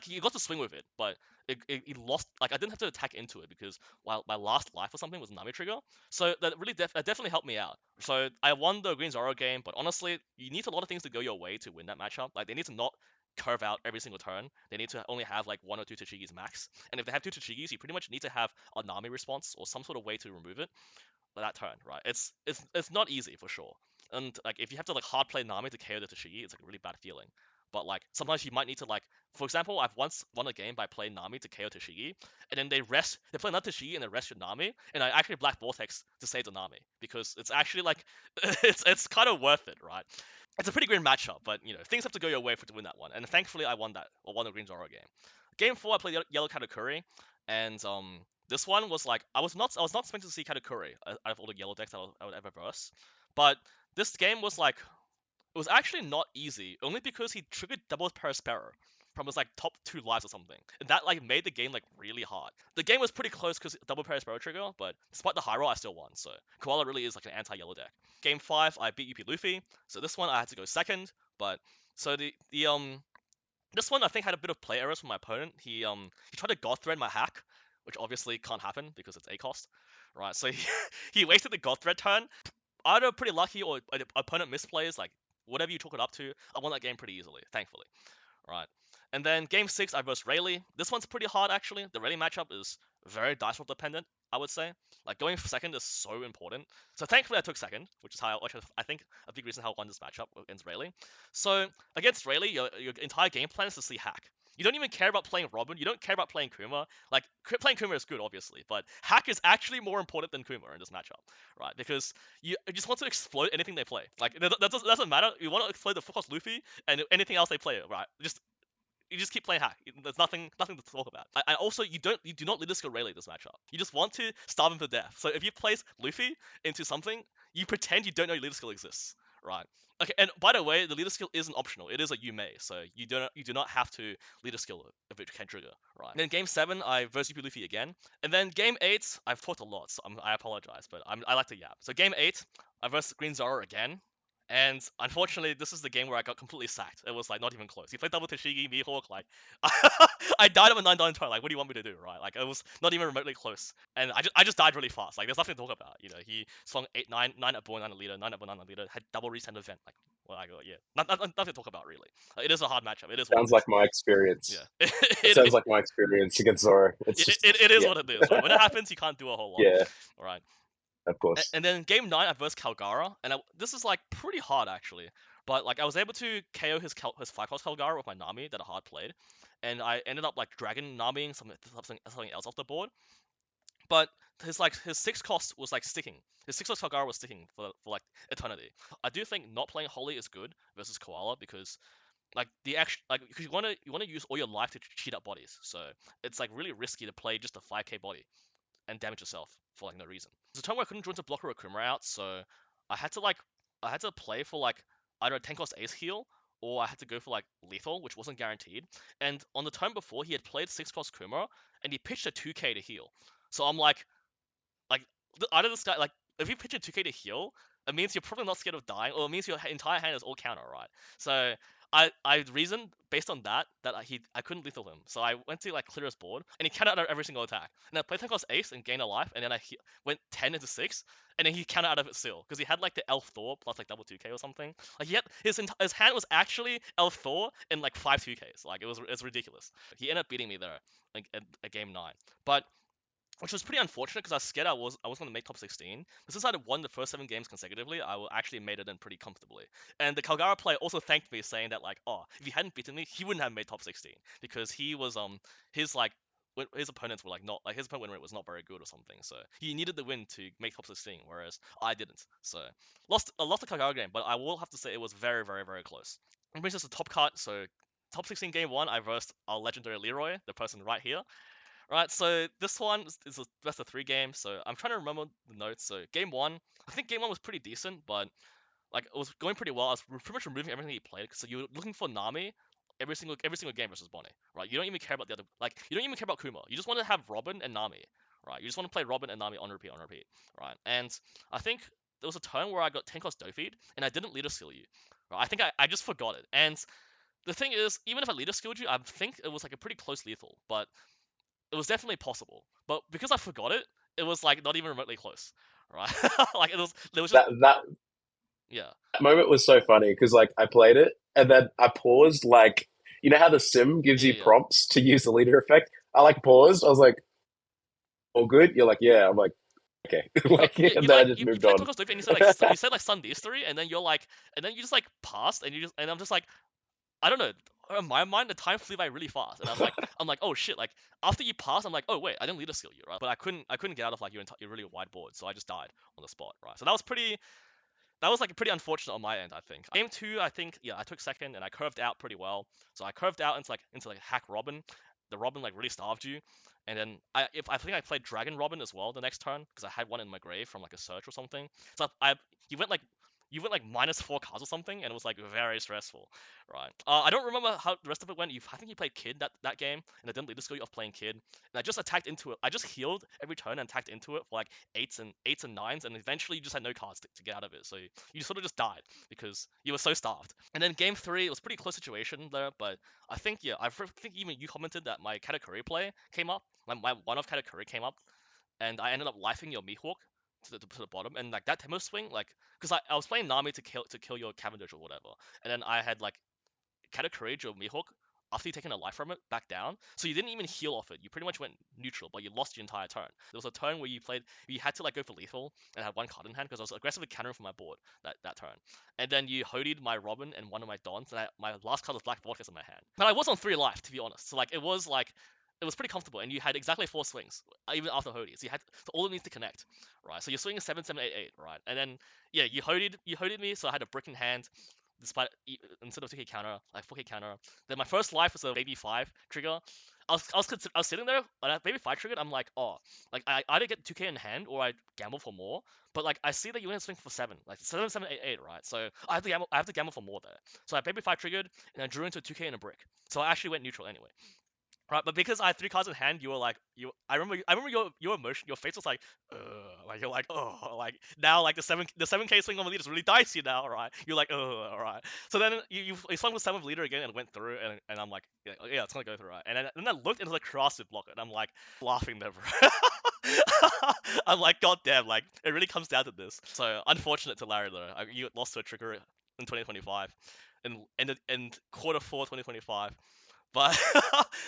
you got to swing with it, but it lost. Like I didn't have to attack into it because while my last life or something was Nami trigger, so that really that definitely helped me out. So I won the Green Zoro game, but honestly, you need a lot of things to go your way to win that matchup. Like they need to not curve out every single turn. They need to only have like 1 or 2 Tashigis max. And if they have 2 Tashigis, you pretty much need to have a Nami response or some sort of way to remove it that turn, right? It's not easy for sure. And like if you have to like hard play Nami to KO the Tashigi, it's like a really bad feeling. But like sometimes you might need to like, for example, I've once won a game by playing Nami to KO Tashigi, and then they play another Tashigi and they rest your Nami, and I actually Black Vortex to save the Nami because it's actually like it's kind of worth it, right? It's a pretty great matchup, but things have to go your way for to win that one. And thankfully I won that, or won the Green Zoro game. Game 4 I played Yellow Katakuri, and this one was like I was not expecting to see Katakuri out of all the yellow decks I would ever verse, but this game was like it was actually not easy, only because he triggered double Perispera. from his like top 2 lives or something. And that like made the game like really hard. The game was pretty close because double parry Sparrow Trigger, but despite the high roll, I still won. So Koala really is like an anti-yellow deck. Game 5, I beat UP Luffy. So this one I had to go second, but so the this one I think had a bit of play errors from my opponent. He tried to God Thread my hack, which obviously can't happen because it's A cost. Right, so he wasted the God Thread turn. Either pretty lucky or opponent misplays, like whatever you took it up to. I won that game pretty easily, thankfully. Right. And then game 6, I versus Rayleigh. This one's pretty hard actually. The Rayleigh matchup is very dice roll dependent, I would say. Like going second is so important. So thankfully I took second, which is how I think a big reason how I won this matchup against Rayleigh. So against Rayleigh, your entire game plan is to see hack. You don't even care about playing Robin. You don't care about playing Kuma. Like playing Kuma is good, obviously, but hack is actually more important than Kuma in this matchup, right? Because you just want to explode anything they play. Like that doesn't matter. You want to explode the full cost Luffy and anything else they play, right? You just keep playing hack. There's nothing to talk about. And also you do not leader skill Rayleigh this matchup. You just want to starve him to death. So if you place Luffy into something, you pretend you don't know your leader skill exists, right? Okay, and by the way, the leader skill isn't optional. It is a you may, so you do not have to leader skill it if it can trigger, right? And then game 7, I versus UP Luffy again, and then game 8, I've talked a lot, so I apologize, but I like to yap. So game 8, I versus Green Zoro again. And unfortunately, this is the game where I got completely sacked. It was like not even close. He played double Tashigi, Mihawk, like I died of a 9 turn. Like, what do you want me to do, right? Like, it was not even remotely close, and I just died really fast. Like, there's nothing to talk about. He swung 8 9 9 at boy 9 at leader, 9 at boy 9 at leader, had double resend event. Like, well, I go yeah, nothing to talk about really. It is a hard matchup. It is what it Sounds like is. my experience. Yeah, It sounds like my experience against Zoro. It's just it is yeah, what it is, right? When it happens, you can't do a whole lot. yeah, All right. of course. And then game 9, I versus Calgara, and this is like pretty hard actually. But like I was able to KO his 5 cost Calgara with my Nami that I hard played, and I ended up like Dragon Namiing something else off the board. But his 6 cost was like sticking. His 6 cost Calgara was sticking for like eternity. I do think not playing Holy is good versus Koala because like the action because you want to use all your life to cheat up bodies. So it's like really risky to play just a 5k body and damage yourself for like no reason. There's a time where I couldn't join to block or Akuma out, so I had to like I had to play for like either a 10 cost ace heal or I had to go for like lethal, which wasn't guaranteed. And on the turn before, he had played 6 cost Kuma and he pitched a 2k to heal. So I'm like either this guy like if you pitch a 2k to heal, it means you're probably not scared of dying, or it means your entire hand is all counter, right? So I reasoned based on that I couldn't lethal him, so I went to like clear his board, and he countered out of every single attack. And I played Thankos Ace and gained a life, and then went 10 into 6, and then he countered out of it still because he had like the Elf Thor plus like double 2k or something. Like he had his hand was actually Elf Thor in like 5 2ks. Like it's ridiculous. He ended up beating me there like at game 9, but which was pretty unfortunate because I was scared I was going to make top 16. But since I had won the first 7 games consecutively, actually made it in pretty comfortably. And the Calgara player also thanked me, saying that like, oh, if he hadn't beaten me, he wouldn't have made top 16 because he was his like his opponents were like not like his opponent win rate was not very good or something. So he needed the win to make top 16, whereas I didn't. So lost the Calgara game, but I will have to say it was very very very close. And brings us to top cut. So top 16 game 1, I versed our legendary Leroy, the person right here. Right, so this one is a best of 3 game, so I'm trying to remember the notes. So game 1, I think game 1 was pretty decent, but like it was going pretty well. I was pretty much removing everything he played, so you were looking for Nami every single game versus Bonnie, right? You don't even care about the other, like you don't even care about Kuma. You just want to have Robin and Nami, right? You just want to play Robin and Nami on repeat, right? And I think there was a turn where I got 10 cost Dofeed, and I didn't leader skill you, right? I think I just forgot it, and the thing is, even if I leader skilled you, I think it was like a pretty close lethal, but it was definitely possible, but because I forgot it, it was like not even remotely close, right? Like there was just That yeah, moment was so funny because like I played it and then I paused. Like you know how the sim gives you yeah. prompts to use the leader effect. I like paused. I was like, "All good." You're like, "Yeah." I'm like, "Okay." Like, Yeah, and then I just you moved played on. Tokyo Story and you said like Sun History, and then you're like, and then you just like passed, and I'm just like, I don't know. In my mind, the time flew by really fast, and I'm like, oh shit! Like after you pass, I'm like, oh wait, I didn't leader skill you, right? But I couldn't get out of like your really wide board, so I just died on the spot, right? So that was like pretty unfortunate on my end, I think. Game 2, I think, yeah, I took second and I curved out pretty well. So I curved out into like hack Robin. The Robin like really starved you, and then I think I played Dragon Robin as well the next turn because I had one in my grave from like a search or something. So you went like you went like -4 cards or something, and it was like very stressful, right? I don't remember how the rest of it went. I think you played Kid that game, and I didn't lead the skill of playing Kid, and I just attacked into it. I just healed every turn and attacked into it for like eights and nines, and eventually you just had no cards to get out of it, so you sort of just died because you were so starved. And then game 3, it was pretty close situation there, but I think I think even you commented that my Katakuri play came up, my one of Katakuri came up, and I ended up lifing your Mihawk to the bottom, and like that tempo swing, like, because I was playing Nami to kill your Cavendish or whatever, and then I had like Katakuri your Mihawk after you taken a life from it back down, so you didn't even heal off it. You pretty much went neutral, but you lost your entire turn. There was a turn where you had to like go for lethal and had one card in hand because I was aggressively countering from my board that turn, and then you hoodied my Robin and one of my Dons, and my last card was Black Vortex in my hand. But I was on 3 life, to be honest, so like it was pretty comfortable, and you had exactly 4 swings, even after Hody. So all it needs to connect, right? So you're swinging 7, 7, 8, 8, right? And then yeah, you hoodied me, so I had a brick in hand, despite instead of 2k counter, like 4k counter. Then my first life was a baby 5 trigger. I was sitting there, and baby 5 triggered. I'm like, oh, like I either get 2k in hand or I gamble for more. But like I see that you want to swing for 7, like 7, 7, 8, 8, right? So I have to gamble for more there. So I baby 5 triggered, and I drew into a 2k and a brick. So I actually went neutral anyway. Right, but because I had 3 cards in hand, you were like, I remember your emotion, your face was like, like you're like, oh, like now like the 7k swing on the leader is really dicey now, right? You're like, oh, all right. So then you swung with 7th leader again and went through, and I'm like, yeah, it's gonna go through, right? And then I looked into the crossed block, and I'm like laughing there, bro. I'm like, god damn, like it really comes down to this. So unfortunate to Larry though, you lost to a trigger in 2025, in quarter 4 2025. But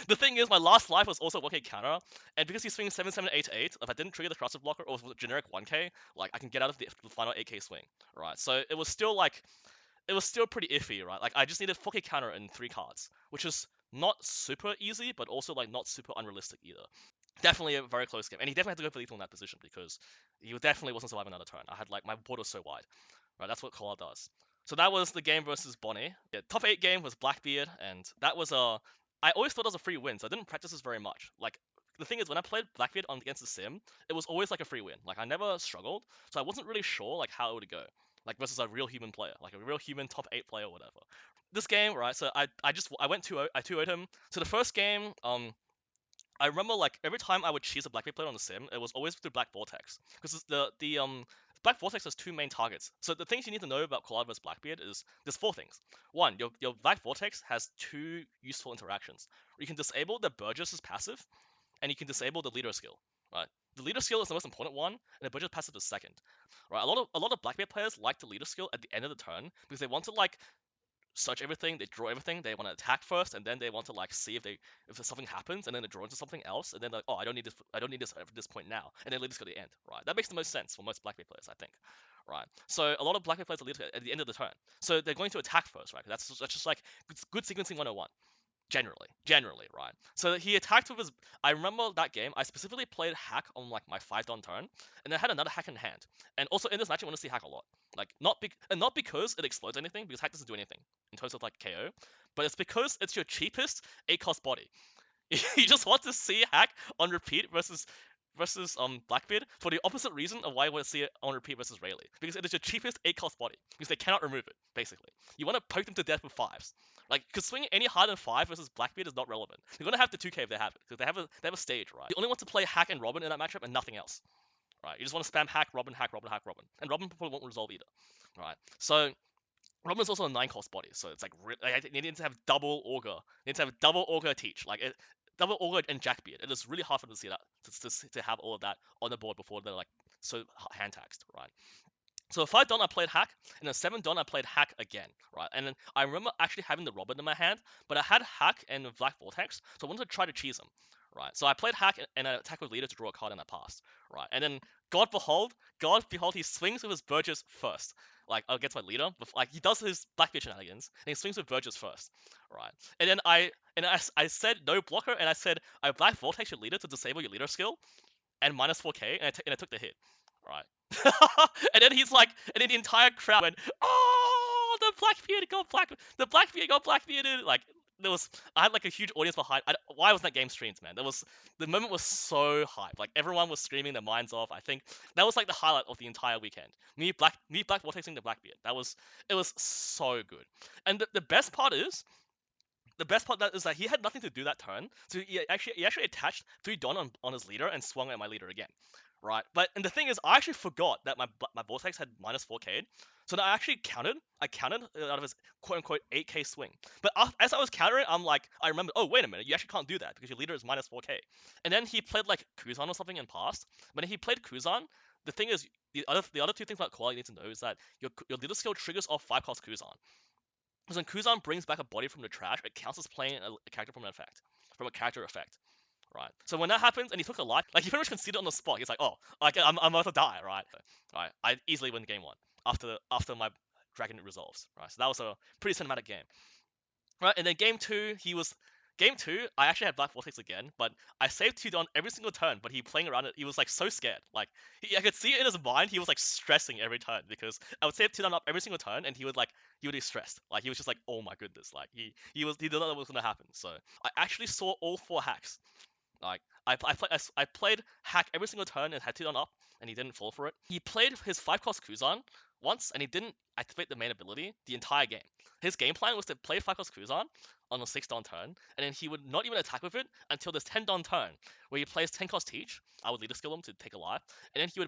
the thing is, my last life was also 1k counter, and because he's swinging 7, 7, 8, 8, if I didn't trigger the crossed blocker or was generic 1k, like I can get out of the final 8k swing, right? So it was still pretty iffy, right? Like I just needed 4k counter in 3 cards, which is not super easy, but also like not super unrealistic either. Definitely a very close game, and he definitely had to go for lethal in that position because he definitely wasn't surviving another turn. I had like my board was so wide, right? That's what Koala does. So that was the game versus Bonnie. Yeah, top 8 game was Blackbeard, and that was I always thought it was a free win, so I didn't practice this very much. Like the thing is, when I played Blackbeard against the Sim, it was always like a free win. Like I never struggled, so I wasn't really sure like how it would go. Like versus a real human player, like a real human top 8 player or whatever. This game, right? So I went 2-0, I 2-0'd him. So the first game, I remember like every time I would cheese a Blackbeard player on the sim, it was always through Black Vortex because the Black Vortex has 2 main targets. So the things you need to know about Koala vs Blackbeard is there's 4 things. One, your Black Vortex has 2 useful interactions. You can disable the Burgess's passive, and you can disable the leader skill. Right. The leader skill is the most important one, and the Burgess passive is second. Right. A lot of Blackbeard players like the leader skill at the end of the turn because they want to like search everything, they draw everything, they want to attack first, and then they want to like see if something happens, and then they draw into something else, and then like, oh, I don't need this at this point now, and then lead this to the end, right? That makes the most sense for most Blackbeard players, I think, right? So a lot of Blackbeard players are lead at the end of the turn, so they're going to attack first, right? That's just like good sequencing 101. Generally, right? So he attacked with his. I remember that game. I specifically played hack on like my 5 down turn, and I had another hack in hand. And also in this match, I want to see hack a lot. Like not because it explodes anything, because hack doesn't do anything in terms of like KO, but it's because it's your cheapest 8 cost body. You just want to see hack on repeat versus Blackbeard for the opposite reason of why I want to see it on repeat versus Rayleigh. Because it is your cheapest 8 cost body. Because they cannot remove it, basically. You want to poke them to death with 5s. Like, because swinging any harder than 5 versus Blackbeard is not relevant. They're gonna have the 2k if they have it. Because they have a stage, right? You only want to play Hack and Robin in that matchup and nothing else. Right? You just want to spam Hack, Robin, Hack, Robin, Hack, Robin. And Robin probably won't resolve either. Right? So Robin's also a 9 cost body, so it's like you need to have double Augur. You need to have double Augur Teach. Like double Augur and Jackbeard. It is really hard for them to see that to have all of that on the board before they're like so hand taxed, right? So 5 Don I played Hack, and then 7 Don I played Hack again, right? And then I remember actually having the Robin in my hand, but I had Hack and Black Vortex, so I wanted to try to cheese him, right? So I played Hack and I attacked with Leader to draw a card, and I passed, right? And then God behold, he swings with his Burgess first, like against my Leader, like he does his Blackbeard shenanigans, and he swings with Burgess first, right? And then I said no blocker, and I said I Black Vortex your Leader to disable your Leader skill, and minus 4k, and I took the hit, right? And then he's like, and then the entire crowd went, "Oh, the Blackbeard got Blackbearded!" Like I had like a huge audience behind. Why wasn't that game streamed, man? The moment was so hype. Like everyone was screaming their minds off. I think that was like the highlight of the entire weekend. Me Black vortexing the Blackbeard. It was so good. And the best part is that he had nothing to do that turn, so he actually attached 3 Don on his leader and swung at my leader again, right? And the thing is, I actually forgot that my vortex had -4k, so I actually counted. I counted out of his quote unquote 8k swing. But as I was countering, I remember, oh wait a minute, you actually can't do that because your leader is -4k. And then he played like Kuzan or something and passed. When he played Kuzan, the thing is, the other 2 things about Koala you need to know is that your leader skill triggers off 5-cost Kuzan. Because when Kuzan brings back a body from the trash, it counts as playing a character from a character effect, right? So when that happens and he took a life, like he pretty much conceded on the spot. He's like, oh, like I'm about to die, right? Right, I easily win game 1 after my dragon resolves, right? So that was a pretty cinematic game, right? And then game two. I actually had Black Vortex again, but I saved 2 Don every single turn. But he playing around it, he was like so scared. Like I could see it in his mind. He was like stressing every turn because I would save 2 Don up every single turn, and he would be stressed. Like he was just like, oh my goodness. Like he didn't know what was gonna happen. So I actually saw all 4 hacks. Like I played hack every single turn and had 2 Don up, and he didn't fall for it. He played his 5-cost Kuzan once, and he didn't activate the main ability the entire game. His game plan was to play 5-cost Kuzan on a 6 Don turn, and then he would not even attack with it until this 10 Don turn, where he plays 10-cost Teach. I would leader skill him to take a life, and then he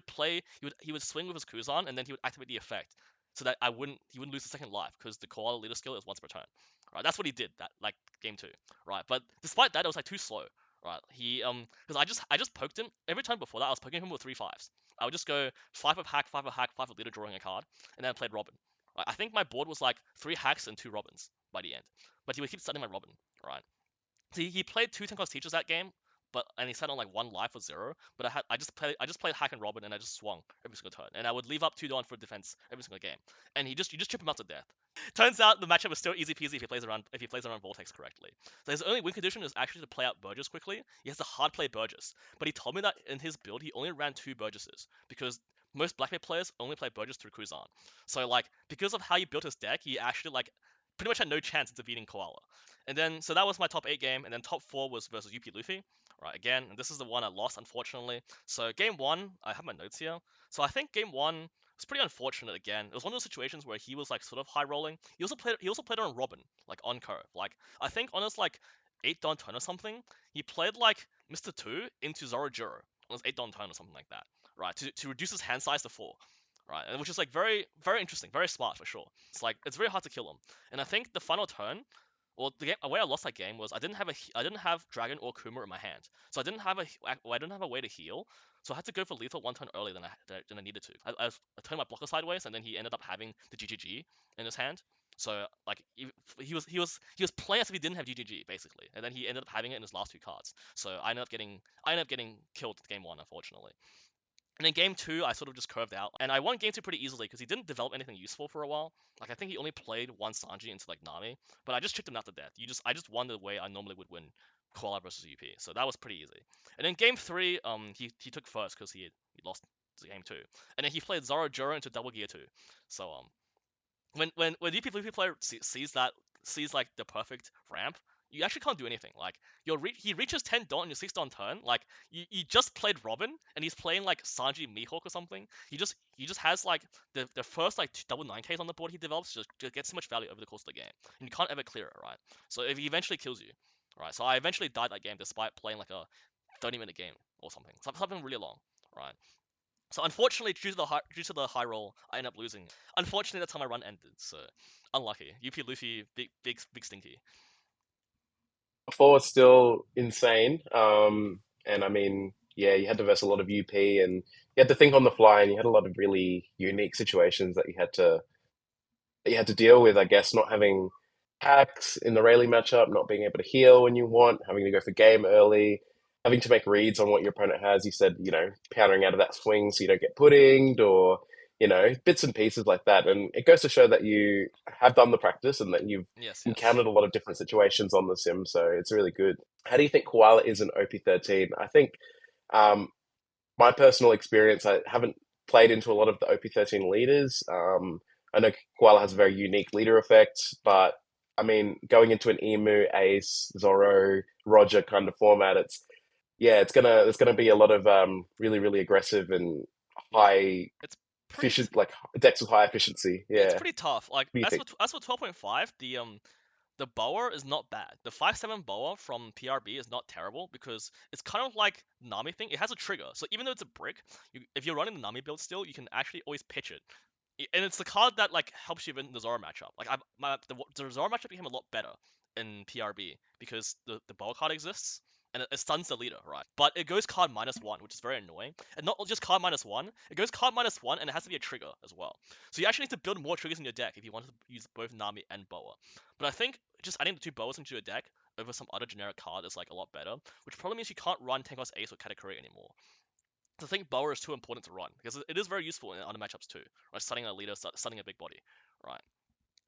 would swing with his Kuzan, and then he would activate the effect, so that he wouldn't lose the second life because the Koala leader skill is once per turn. Right, that's what he did that like game 2. Right, but despite that, it was like too slow. Right, because I just poked him every time before that. I was poking him with 3/5s. I would just go 5 of hack, 5 of hack, 5 of leader drawing a card, and then I played Robin. Right, I think my board was like 3 hacks and 2 Robins by the end, but he would keep starting my Robin. Right, so he played 2 10-cost teachers that game, and he sat on like 1 life or 0. But I just played hack and Robin, and I just swung every single turn, and I would leave up 2 Don for defense every single game, and you just chip him out to death. Turns out the matchup is still easy peasy if he plays around Vortex correctly. So his only win condition is actually to play out Burgess quickly. He has to hard play Burgess, but he told me that in his build he only ran 2 Burgesses because most Blackbeard players only play Burgess through Kuzan. So like because of how he built his deck, he actually like pretty much had no chance of defeating Koala. And then so that was my top 8 game, and then top 4 was versus UP Luffy. Right, again, and this is the one I lost unfortunately. So game 1, I have my notes here. So I think game 1 it's pretty unfortunate again. It was one of those situations where he was like sort of high rolling. He also played on Robin, like on curve. Like I think on his like 8 Don turn or something, he played like Mr. 2 into Zoro Juro on his 8 Don turn or something like that. Right, to reduce his hand size to 4. Right, and which is like very, very interesting, very smart for sure. It's very hard to kill him. And I think the final turn, well, the way I lost that game was I didn't have Dragon or Kuma in my hand, so I didn't have a way to heal, so I had to go for lethal 1 turn earlier than I needed to. I turned my blocker sideways, and then he ended up having the GGG in his hand. So like he was playing as if he didn't have GGG basically, and then he ended up having it in his last 2 cards. So I ended up getting killed game 1 unfortunately. And then game 2, I sort of just curved out, and I won game 2 pretty easily because he didn't develop anything useful for a while. Like I think he only played 1 Sanji into like Nami, but I just chipped him out to death. I just won the way I normally would win Koala versus UP, so that was pretty easy. And then game 3, he took first because he lost game 2, and then he played Zoro Juro into double gear 2. So when UP player sees like the perfect ramp, you actually can't do anything. Like he reaches 10 Don on your 6 Don turn. Like you just played Robin, and he's playing like Sanji Mihawk or something. He just has like the first like double 9Ks on the board he develops just gets so much value over the course of the game, and you can't ever clear it, right? So if he eventually kills you, right? So I eventually died that game despite playing like a 30-minute game or something really long, right? So unfortunately, due to the high roll, I end up losing. Unfortunately, that's how my run ended. So unlucky. UP Luffy, big stinky. 4 is still insane. And I mean, yeah, you had to verse a lot of UP, and you had to think on the fly, and you had a lot of really unique situations that you had to deal with. I guess not having hacks in the Rayleigh matchup, not being able to heal when you want, having to go for game early, having to make reads on what your opponent has. You said, powdering out of that swing so you don't get puddinged, or bits and pieces like that. And it goes to show that you have done the practice and that you've Yes, yes. encountered a lot of different situations on the sim. So it's really good. How do you think Koala is in OP13? I think um, my personal experience, I haven't played into a lot of the OP13 leaders. I know Koala has a very unique leader effect, but I mean, going into an Emu, Ace, Zorro, Roger kind of format, it's gonna be a lot of really really aggressive and Yeah, high it's pretty efficient like decks with high efficiency. it's Yeah, pretty tough. Like what do you think? as for 12.5, the bower is not bad. The 5/7 bower from PRB is not terrible because it's kind of like Nami thing. It has a trigger, so even though it's a brick, if you're running the Nami build still, you can actually always pitch it. And it's the card that like helps you win the Zora matchup. Like the Zora matchup became a lot better in PRB because the bower card exists and it stuns the leader, right? But it goes card -1, which is very annoying. And not just card -1, it goes card -1 and it has to be a trigger as well. So you actually need to build more triggers in your deck if you want to use both Nami and boa. But I think just adding the two boas into your deck over some other generic card is like a lot better, which probably means you can't run Tenko's Ace or Katakuri anymore. So I think boa is too important to run because it is very useful in other matchups too, right? Stunning a leader, stunning a big body, right?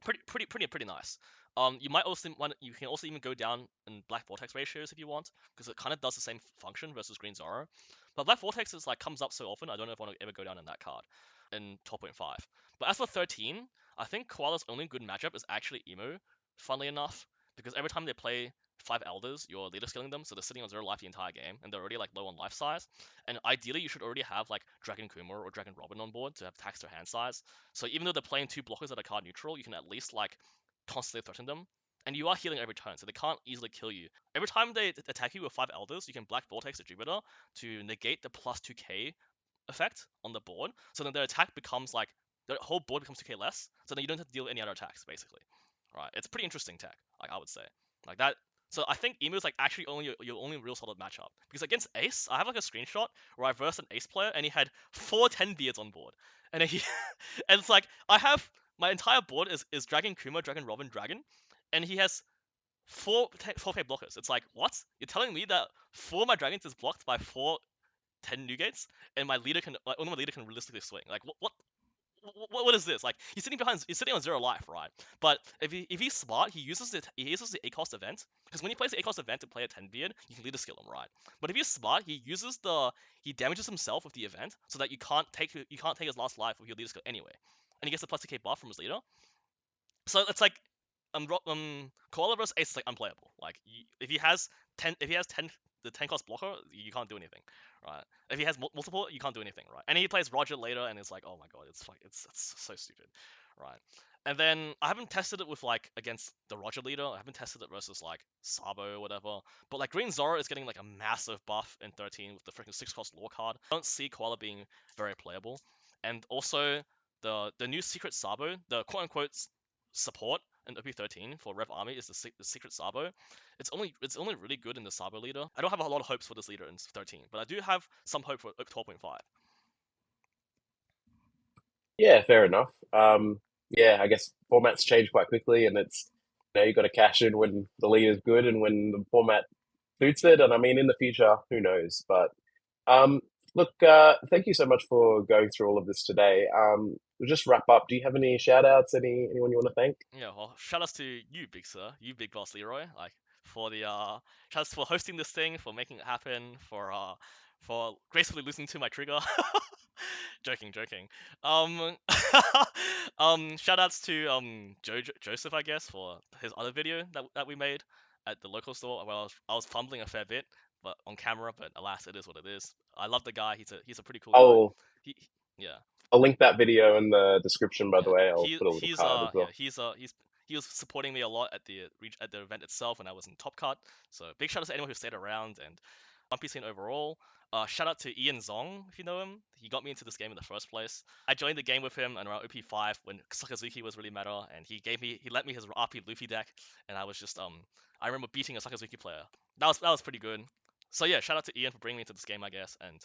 Pretty nice. You can also even go down in Black Vortex ratios if you want, because it kind of does the same function versus Green Zoro. But Black Vortex is like comes up so often, I don't know if I want to ever go down in that card in 12.5. But as for 13, I think Koala's only good matchup is actually Emu, funnily enough, because every time they play 5 Elders, you're leader skilling them, so they're sitting on 0 life the entire game, and they're already like low on life size. And ideally, you should already have like Dragon Kuma or Dragon Robin on board to have tax their hand size. So even though they're playing 2 blockers that are card neutral, you can at least like constantly threaten them. And you are healing every turn, so they can't easily kill you. Every time they attack you with 5 Elders, you can Black Vortex the Jupiter to negate the plus 2k effect on the board. So then their attack becomes like, the whole board becomes 2k less, so then you don't have to deal with any other attacks, basically. Right? It's pretty interesting tech, like I would say. Like that. So I think Emu is like actually only your only real solid matchup. Because against Ace, I have like a screenshot where I versed an Ace player and he had 4 10 beards on board. And he and it's like I have my entire board is Dragon Kuma, Dragon Robin, Dragon, and he has 4k blockers. It's like, what? You're telling me that 4 of my dragons is blocked by 4 10 new gates, and my leader can like only my leader can realistically swing. Like what is this? Like he's sitting on 0 life, right? But if he's smart, he uses the ACOS event, because when he plays the ACOS event to play a 10 beard, you can leader skill him, right? But if he's smart, he damages himself with the event so that you can't take his last life with your leader skill anyway, and he gets the plus 2k buff from his leader. So it's like Koala vs Ace is like unplayable. Like if he has 10 the 10 cost blocker, you can't do anything, right? If he has multiple, you can't do anything, right? And he plays Roger later, and it's like, oh my god, it's so stupid, right? And then I haven't tested it with like against the Roger leader. I haven't tested it versus like Sabo or whatever. But like Green Zoro is getting like a massive buff in 13 with the freaking 6 cost lore card. I don't see Koala being very playable. And also the new secret Sabo, the quote unquote support in OP13 for Rev Army is the secret Sabo. It's only really good in the Sabo leader. I don't have a lot of hopes for this leader in 13, but I do have some hope for 12.5. Yeah, fair enough. Yeah, I guess formats change quite quickly, and it's you got to cash in when the leader's good and when the format suits it. And I mean, in the future, who knows? But um, look, thank you so much for going through all of this today. We'll just wrap up. Do you have any shout outs? Anyone you want to thank? Yeah, well, shout outs to you, big sir, you big boss Leroy, like for the shout outs for hosting this thing, for making it happen, for gracefully listening to my trigger. Joking. Um, shout outs to Joseph, I guess, for his other video that we made at the local store. Well, I was fumbling a fair bit, but on camera. But alas, it is what it is. I love the guy. He's a pretty cool guy. I'll Yeah. I'll link that video in the description, by the Yeah, way. I'll put a little card as well. he was supporting me a lot at the event itself when I was in Top Cut. So big shout out to anyone who stayed around, and One Piece scene overall. Shout out to Ian Zong, if you know him. He got me into this game in the first place. I joined the game with him around OP5 when Sakazuki was really meta, and he let me his RP Luffy deck, and I was just I remember beating a Sakazuki player. That was pretty good. So yeah, shout out to Ian for bringing me into this game, I guess, and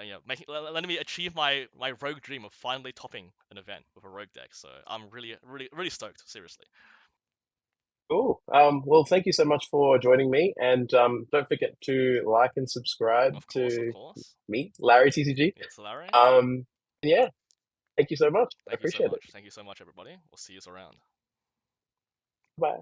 yeah, letting me achieve my rogue dream of finally topping an event with a rogue deck. So I'm really stoked, seriously. Cool. Well, thank you so much for joining me, and don't forget to like and subscribe Of to course. me, Larry TCG. Yeah, so Larry, Yeah, thank you so much. I thank you so appreciate it. much. Thank you so much, everybody. We'll see you around. Bye.